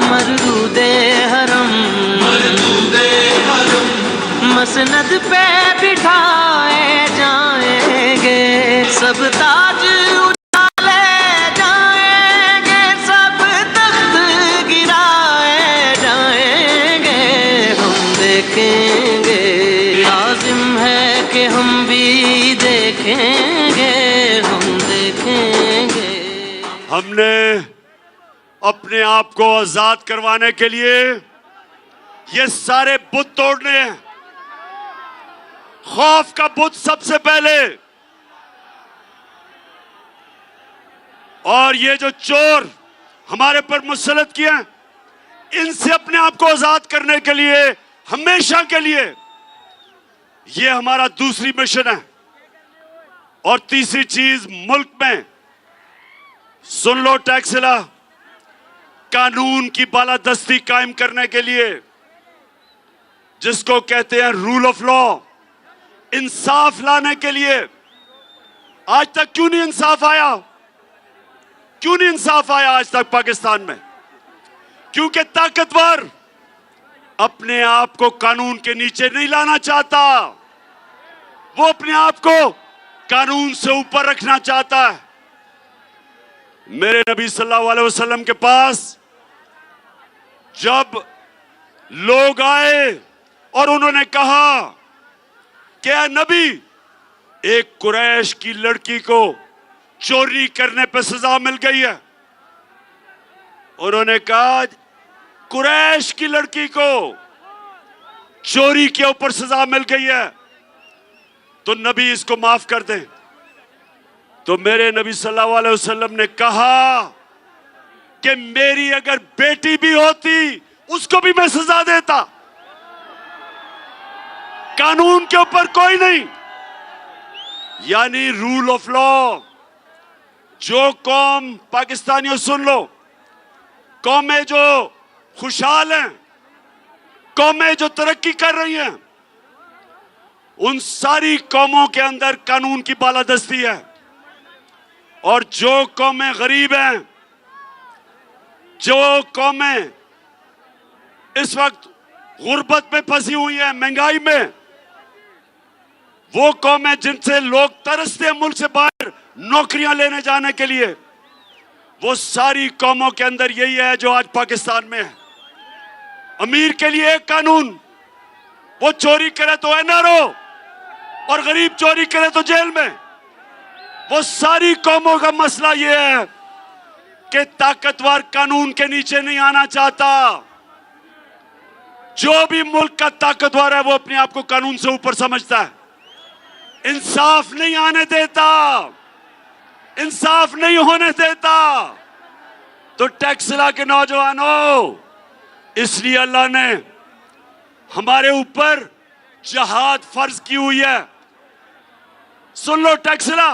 मरदूदे हरम, मसनद पे बिठाए जाएंगे, सब ताज उठा ले जाएंगे, सब तख्त गिराए जाएंगे, हम देखेंगे, लाजिम है कि हम भी देखेंगे, हम देखेंगे।
हमने अपने आप को आजाद करवाने के लिए ये सारे बुत तोड़ने हैं। खौफ का बुत सबसे पहले, और ये जो चोर हमारे पर मुसल्लत किए हैं, इनसे अपने आप को आजाद करने के लिए हमेशा के लिए ये हमारा दूसरी मिशन है। और तीसरी चीज, मुल्क में सुन लो टैक्सला, कानून की बालादस्ती कायम करने के लिए, जिसको कहते हैं रूल ऑफ लॉ, इंसाफ लाने के लिए। आज तक क्यों नहीं इंसाफ आया? क्यों नहीं इंसाफ आया आज तक पाकिस्तान में? क्योंकि ताकतवर अपने आप को कानून के नीचे नहीं लाना चाहता, वो अपने आप को कानून से ऊपर रखना चाहता है। मेरे नबी सल्लल्लाहु अलैहि वसल्लम के पास जब लोग आए और उन्होंने कहा कि ऐ नबी, एक कुरैश की लड़की को चोरी करने पर सजा मिल गई है। उन्होंने कहा कुरैश की लड़की को चोरी के ऊपर सजा मिल गई है, तो नबी इसको माफ कर दें। तो मेरे नबी सल्लल्लाहु अलैहि वसल्लम ने कहा कि मेरी अगर बेटी भी होती उसको भी मैं सजा देता, कानून के ऊपर कोई नहीं। यानी रूल ऑफ लॉ। जो कौम, पाकिस्तानियों सुन लो, कौमें जो खुशहाल हैं, कौमें जो तरक्की कर रही हैं, उन सारी कौमों के अंदर कानून की बालादस्ती है। और जो कौमें गरीब हैं, जो कौमें इस वक्त गुर्बत में फंसी हुई हैं, महंगाई में, वो कौमें जिनसे लोग तरसते हैं मुल्क से बाहर नौकरियां लेने जाने के लिए, वो सारी कौमों के अंदर यही है जो आज पाकिस्तान में है। अमीर के लिए एक कानून, वो चोरी करे तो एनआरओ, और गरीब चोरी करे तो जेल में। वो सारी कौमों का मसला ये है कि ताकतवर कानून के नीचे नहीं आना चाहता। जो भी मुल्क का ताकतवर है वो अपने आप को कानून से ऊपर समझता है, इंसाफ नहीं आने देता। इंसाफ नहीं होने देता। तो टैक्सला के नौजवानों, इसलिए अल्लाह ने हमारे ऊपर जहाद फर्ज की हुई है। सुन लो टैक्सला,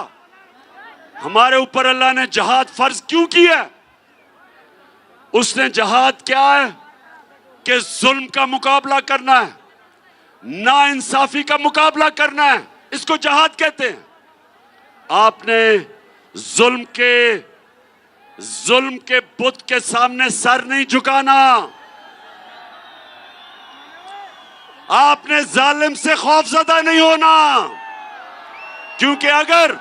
हमारे ऊपर अल्लाह ने जहाद फर्ज क्यों की है? उसने जहाद क्या है कि जुल्म का मुकाबला करना है, ना इंसाफी का मुकाबला करना है, इसको जहाद कहते हैं। आपने जुल्म के बुत के सामने सर नहीं झुकाना। आपने जालिम से खौफजदा नहीं होना, क्योंकि अगर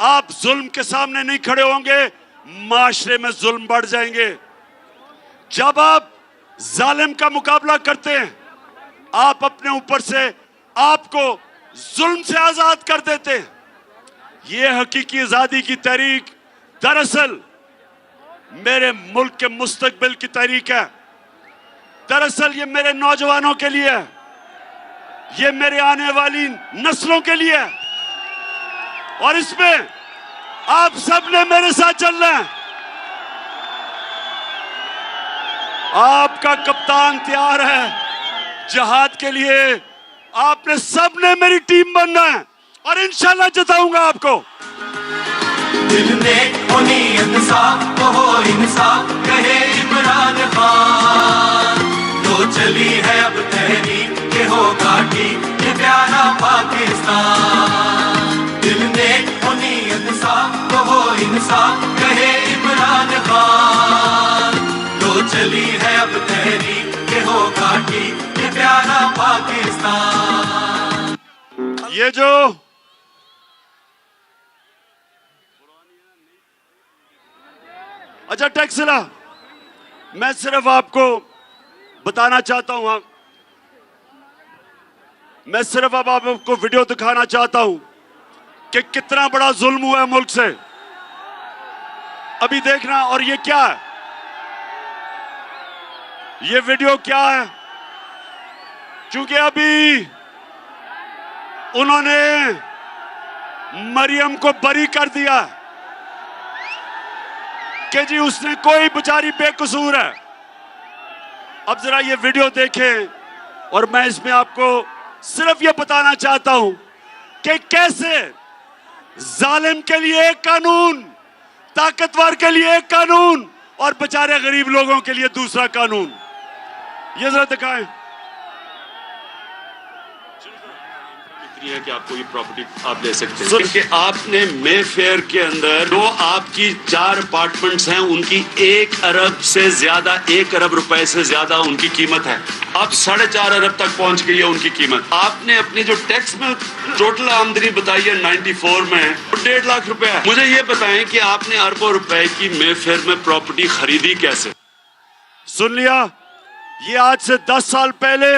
आप जुल्म के सामने नहीं खड़े होंगे, माशरे में जुल्म बढ़ जाएंगे। जब आप जालिम का मुकाबला करते हैं, आप अपने ऊपर से आपको जुल्म से आजाद कर देते हैं। यह हकीकी आजादी की तहरीक दरअसल मेरे मुल्क के मुस्तकबिल की तहरीक है। दरअसल ये मेरे नौजवानों के लिए है, ये मेरे आने वाली नस्लों के लिए है, और इसमें आप सब ने मेरे साथ चलना है। आपका कप्तान तैयार है जहाद के लिए। आपने सब ने मेरी टीम बनना है और इंशाल्लाह जिताऊंगा आपको।
दिल में हो नीयत साफ हो इंसाफ कहे इमरान खान। तो चली है अब तहरीक के हो घाटी ये प्यारा पाकिस्तान। दिल में हो नीयत साफ हो इंसाफ कहे इमरान खान। तो चली है अब तहरीक के हो घाटी ये प्यारा पाकिस्तान।
ये जो अच्छा टैक्सला, मैं सिर्फ आपको बताना चाहता हूं, मैं सिर्फ अब आपको वीडियो दिखाना चाहता हूं कि कितना बड़ा जुल्म हुआ है मुल्क से। अभी देखना। और ये क्या है, ये वीडियो क्या है? क्योंकि अभी उन्होंने मरियम को बरी कर दिया कि जी उसने कोई बेचारी बेकसूर है। अब जरा ये वीडियो देखें, और मैं इसमें आपको सिर्फ ये बताना चाहता हूं कि कैसे जालिम के लिए एक कानून, ताकतवर के लिए एक कानून और बेचारे गरीब लोगों के लिए दूसरा कानून। ये जरा दिखाएं। है कि आपको ये प्रॉपर्टी आप ले सकते हैं, क्योंकि आपने मे फेयर के अंदर जो आपकी 4 अपार्टमेंट्स हैं उनकी 1 अरब से ज्यादा, 1 अरब रुपए से ज्यादा उनकी कीमत है। अब 4.5 अरब तक पहुंच गई है उनकी कीमत। आपने अपनी जो टैक्स में टोटल आमदनी बताई है 94 में 1.5 लाख रुपए है। मुझे ये बताएं कि आपने अरबों रुपए की मे फेयर में प्रॉपर्टी खरीदी कैसे? सुन लिया, ये आज से 10 साल पहले।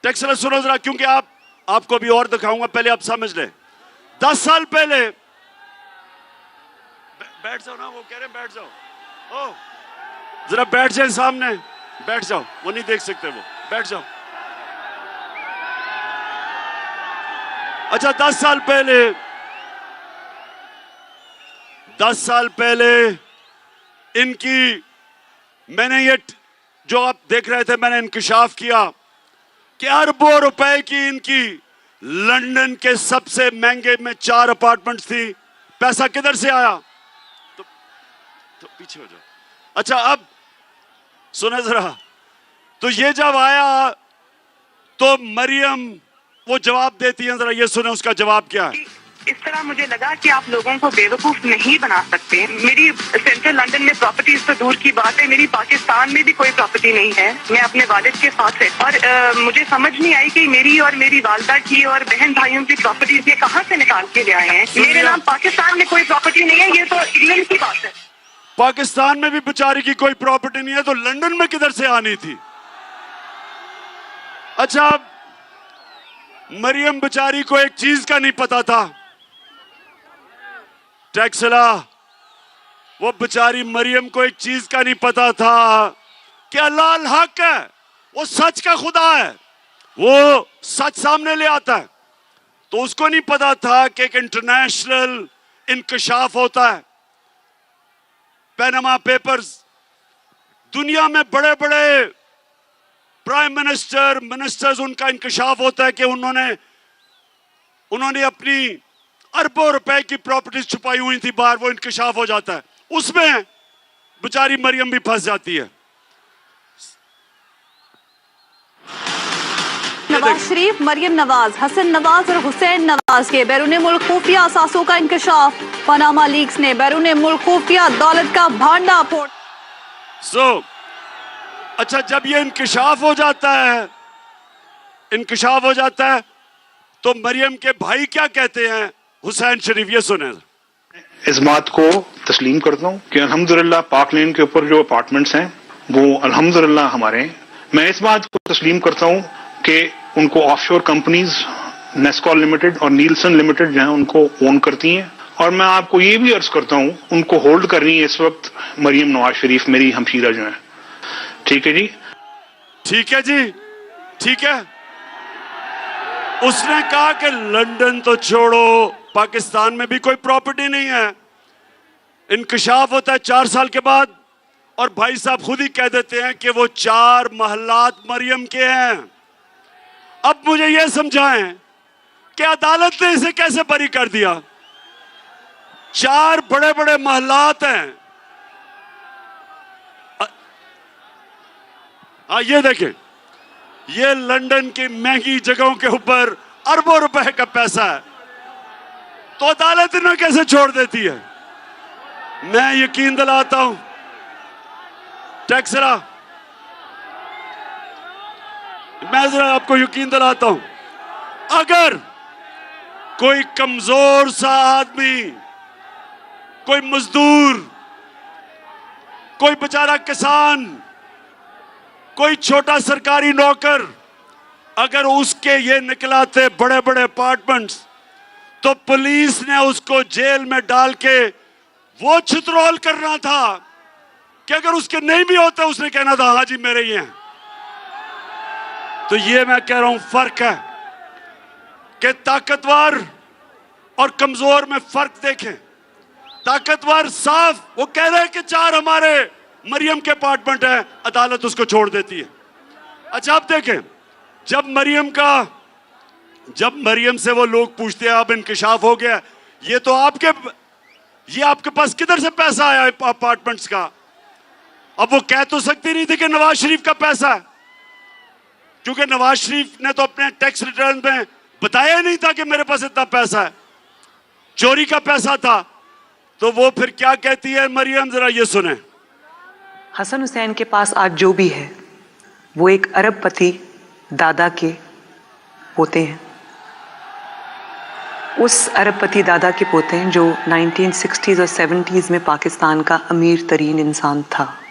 टैक्स सुनो जरा, क्योंकि आपको भी और दिखाऊंगा, पहले आप समझ लें। 10 साल पहले बैठ जाओ ना, वो कह रहे हैं बैठ जाओ। ओ जरा बैठ जाए सामने, बैठ जाओ, वो नहीं देख सकते, वो बैठ जाओ। अच्छा 10 साल पहले इनकी, मैंने ये जो आप देख रहे थे, मैंने इंकशाफ किया कि अरबों रुपए की इनकी लंदन के सबसे महंगे में 4 अपार्टमेंट्स थी। पैसा किधर से आया? तो पीछे हो जाओ। अच्छा अब सुने जरा, तो ये जब आया तो मरियम वो जवाब देती है, जरा ये सुने उसका जवाब क्या है।
इस तरह मुझे लगा कि आप लोगों को बेवकूफ नहीं बना सकते। मेरी सेंट्रल लंदन में प्रॉपर्टीज तो दूर की बात है, मेरी पाकिस्तान में भी कोई प्रॉपर्टी नहीं है। मैं अपने वालिद के साथ है, और मुझे समझ नहीं आई कि मेरी और मेरी वालदा की और बहन भाइयों की प्रॉपर्टीज ये कहाँ से निकाल के ले आए हैं। मेरे नाम पाकिस्तान में कोई प्रॉपर्टी नहीं है, ये तो इंग्लैंड की बात है।
पाकिस्तान में भी बेचारी की कोई प्रॉपर्टी नहीं है, तो लंदन में किधर से आनी थी? अच्छा मरियम बेचारी को एक चीज का नहीं पता था, टैक्सला, वो बेचारी मरियम को एक चीज का नहीं पता था कि अल्लाह अल हक है, वो सच का खुदा है, वो सच सामने ले आता है। तो उसको नहीं पता था कि एक इंटरनेशनल इंकशाफ होता है। पैनामा पेपर्स, दुनिया में बड़े बड़े प्राइम मिनिस्टर, मिनिस्टर्स, उनका इंकशाफ होता है कि उन्होंने अपनी अरबों रुपए की प्रॉपर्टीज छुपाई हुई थी बाहर, वो इंकशाफ हो जाता है। उसमें बेचारी मरियम भी फंस जाती है।
नवाज शरीफ, मरियम नवाज, हसन नवाज और हुसैन नवाज के बैरून मुल्क खुफिया असासों का इंकशाफ। पनामा लीक्स ने बैरून मुल्क खुफिया दौलत का भांडा फोड़।
अच्छा, जब ये इंकशाफ हो जाता है तो मरियम के भाई क्या कहते हैं? हुसैन शरीफ, ये सुने।
इस बात को तस्लीम करता हूँ कि अल्हम्दुलिल्लाह पाक लेन के ऊपर जो अपार्टमेंट्स हैं वो अल्हम्दुलिल्लाह हमारे हैं। मैं इस बात को तस्लीम करता हूँ कि उनको ऑफशोर कंपनीज नेस्कॉल लिमिटेड और नीलसन लिमिटेड जो है उनको ओन करती हैं। और मैं आपको ये भी अर्ज करता हूँ, उनको होल्ड कर रही है इस वक्त मरियम नवाज शरीफ, मेरी हमशीरा जो है। ठीक है जी,
ठीक है जी, ठीक है। उसने कहा कि लंदन तो छोड़ो, पाकिस्तान में भी कोई प्रॉपर्टी नहीं है। इंकशाफ होता है 4 साल के बाद, और भाई साहब खुद ही कह देते हैं कि वो 4 महलात मरियम के हैं। अब मुझे यह समझाएं कि अदालत ने इसे कैसे बरी कर दिया? 4 बड़े बड़े महलात हैं। ये देखें, ये लंदन की महंगी जगहों के ऊपर अरबों रुपए का पैसा है, तो अदालत इन्हें कैसे छोड़ देती है? मैं यकीन दिलाता हूं, टैक्सरा, मैं जरा आपको यकीन दिलाता हूं, अगर कोई कमजोर सा आदमी, कोई मजदूर, कोई बेचारा किसान, कोई छोटा सरकारी नौकर, अगर उसके ये निकलाते बड़े बड़े अपार्टमेंट्स, तो पुलिस ने उसको जेल में डाल के वो छितरौल करना था कि अगर उसके नहीं भी होते उसने कहना था हाँ जी मेरे ही हैं। तो ये मैं कह रहा हूं, फर्क है कि ताकतवर और कमजोर में फर्क देखें। ताकतवर साफ वो कह रहे हैं कि 4 हमारे मरियम के अपार्टमेंट है, अदालत उसको छोड़ देती है। अच्छा, अब देखें, जब मरियम से वो लोग पूछते हैं अब इंकशाफ हो गया, ये आपके पास किधर से पैसा आया अपार्टमेंट्स का? अब वो कह तो सकती नहीं थी कि नवाज शरीफ का पैसा है, क्योंकि नवाज शरीफ ने तो अपने टैक्स रिटर्न में बताया नहीं था कि मेरे पास इतना पैसा है, चोरी का पैसा था। तो वो फिर क्या कहती है मरियम, जरा ये सुने।
हसन हुसैन के पास आज जो भी है वो एक अरबपति दादा के पोते हैं। उस अरबपति दादा के पोते हैं जो 1960s और 70s में पाकिस्तान का अमीर तरीन इंसान था।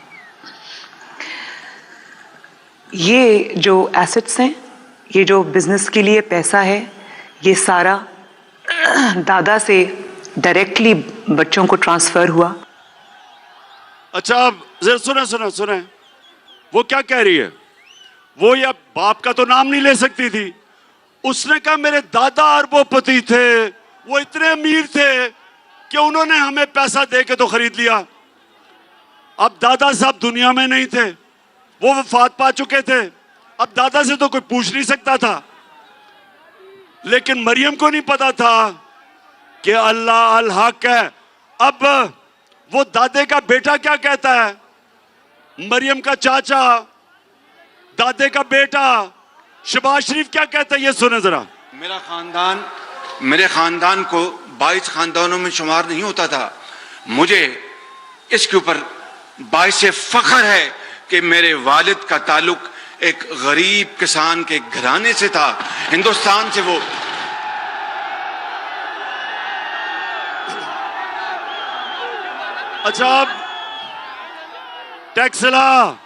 ये जो एसेट्स हैं, ये जो बिजनेस के लिए पैसा है, ये सारा दादा से डायरेक्टली बच्चों को ट्रांसफर हुआ।
अच्छा, अब जरा सुने, वो क्या कह रही है? वो या बाप का तो नाम नहीं ले सकती थी। उसने कहा मेरे दादा अरबोपति थे, वो इतने अमीर थे कि उन्होंने हमें पैसा दे के तो खरीद लिया। अब दादा साहब दुनिया में नहीं थे, वो वफात पा चुके थे। अब दादा से तो कोई पूछ नहीं सकता था, लेकिन मरियम को नहीं पता था कि अल्लाह अल हक है। अब वो दादे का बेटा क्या कहता है, मरियम का चाचा, दादे का बेटा शहबाज शरीफ क्या कहता है, ये सुने जरा।
मेरे खानदान को 22 खानदानों में शुमार नहीं होता था। मुझे इसके ऊपर बाइस फख्र है कि मेरे वालिद का ताल्लुक एक गरीब किसान के घराने से था। हिंदुस्तान से वो
अच्छा, अब टैक्सला,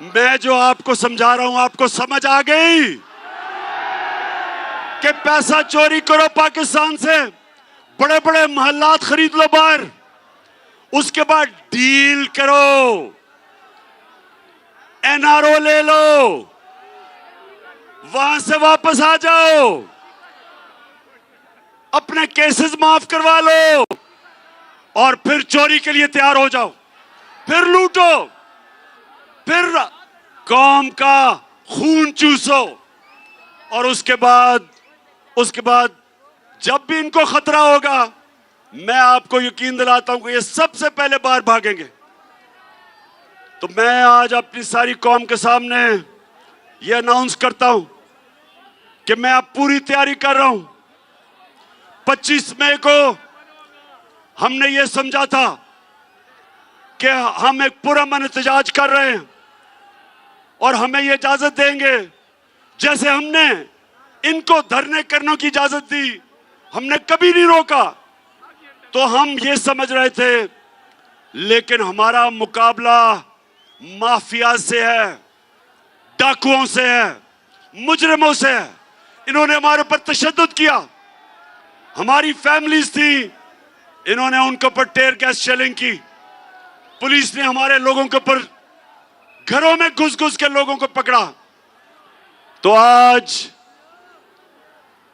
मैं जो आपको समझा रहा हूं आपको समझ आ गई कि पैसा चोरी करो पाकिस्तान से, बड़े बड़े महल्लात खरीद लो बाहर, उसके बाद डील करो, एनआरओ ले लो, वहां से वापस आ जाओ। अपने केसेस माफ करवा लो और फिर चोरी के लिए तैयार हो जाओ, फिर लूटो, फिर कौम का खून चूसो और उसके बाद जब भी इनको खतरा होगा, मैं आपको यकीन दिलाता हूं कि ये सबसे पहले बाहर भागेंगे। तो मैं आज अपनी सारी कौम के सामने ये अनाउंस करता हूं कि मैं अब पूरी तैयारी कर रहा हूं। 25 मई को हमने ये समझा था कि हम एक पुरअमन एहतजाज कर रहे हैं और हमें ये इजाजत देंगे, जैसे हमने इनको धरने करने की इजाजत दी, हमने कभी नहीं रोका। तो हम ये समझ रहे थे, लेकिन हमारा मुकाबला माफिया से है, डाकुओं से है, मुजरिमों से है। इन्होंने हमारे ऊपर तशद्दुद किया, हमारी फैमिलीज थी, इन्होंने उनके ऊपर टेयर गैस शेलिंग की। पुलिस ने हमारे लोगों के ऊपर घरों में घुस घुस के लोगों को पकड़ा। तो आज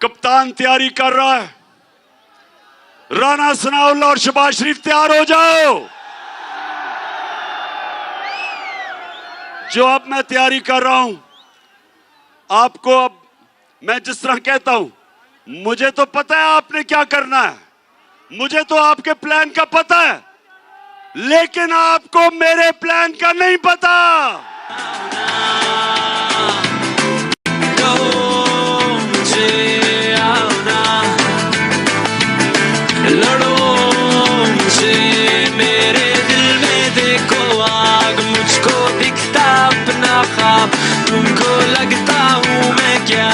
कप्तान तैयारी कर रहा है, राना सनाउल्लाह और शहबाज शरीफ तैयार हो जाओ। जो अब मैं तैयारी कर रहा हूं, आपको अब मैं जिस तरह कहता हूं, मुझे तो पता है आपने क्या करना है, मुझे तो आपके प्लान का पता है, लेकिन आपको मेरे प्लान का नहीं पता।
मेरे दिल में देखो आग, मुझको दिखता अपना ख्वाब, तुमको लगता हूँ मैं क्या।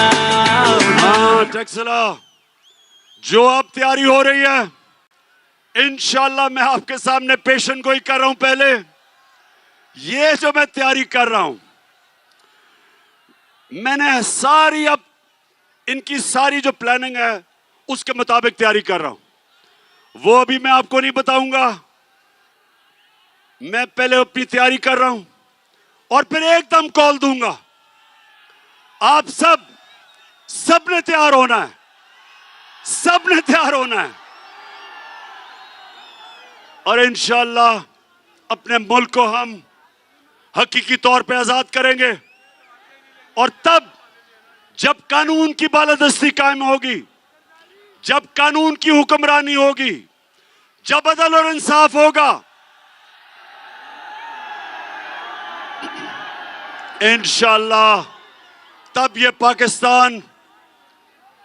हाँ टैक्सला, जो अब तैयारी हो रही है, इंशाल्लाह मैं आपके सामने पेशन गोई कर रहा हूं। पहले ये जो मैं तैयारी कर रहा हूं, मैंने सारी अब इनकी सारी जो प्लानिंग है उसके मुताबिक तैयारी कर रहा हूं। वो अभी मैं आपको नहीं बताऊंगा, मैं पहले अपनी तैयारी कर रहा हूं और फिर एकदम कॉल दूंगा। आप सब ने तैयार होना है, सब ने तैयार होना है और इंशाल्लाह अपने मुल्क को हम हकीकी तौर पे आजाद करेंगे। और तब जब कानून की बालादस्ती कायम होगी, जब कानून की हुक्मरानी होगी, जब अदल और इंसाफ होगा, इंशाल्लाह तब ये पाकिस्तान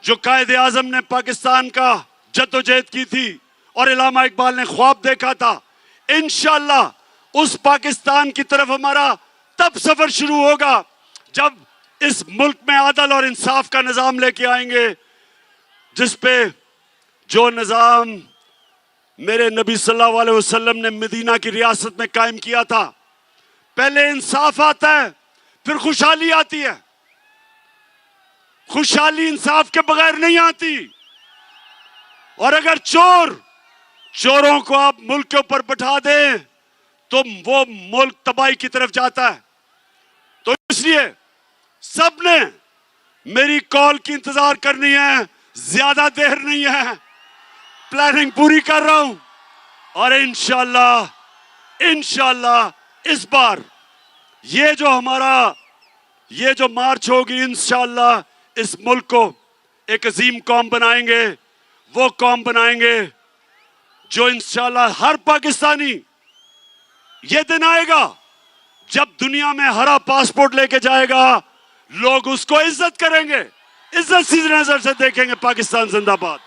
जो कायदे आजम ने पाकिस्तान का जद्दोजहद की थी और इलामा इकबाल ने ख्वाब देखा था, इंशाल्लाह उस पाकिस्तान की तरफ हमारा तब सफर शुरू होगा जब इस मुल्क में अदल और इंसाफ का निजाम लेके आएंगे, जिस पे जो निजाम मेरे नबी सल्लल्लाहु अलैहि वसल्लम ने मदीना की रियासत में कायम किया था। पहले इंसाफ आता है, फिर खुशहाली आती है। खुशहाली इंसाफ के बगैर नहीं आती। और अगर चोरों को आप मुल्क के ऊपर बैठा दें तो वो मुल्क तबाही की तरफ जाता है। तो इसलिए सबने मेरी कॉल की इंतजार करनी है, ज्यादा देर नहीं है, प्लानिंग पूरी कर रहा हूं और इंशाल्लाह इस बार ये जो मार्च होगी, इंशाल्लाह इस मुल्क को एक अजीम कौम बनाएंगे। वो कौम बनाएंगे जो इंशाल्लाह हर पाकिस्तानी, ये दिन आएगा जब दुनिया में हरा पासपोर्ट लेके जाएगा, लोग उसको इज्जत करेंगे, इज्जत सी नजर से देखेंगे। पाकिस्तान जिंदाबाद।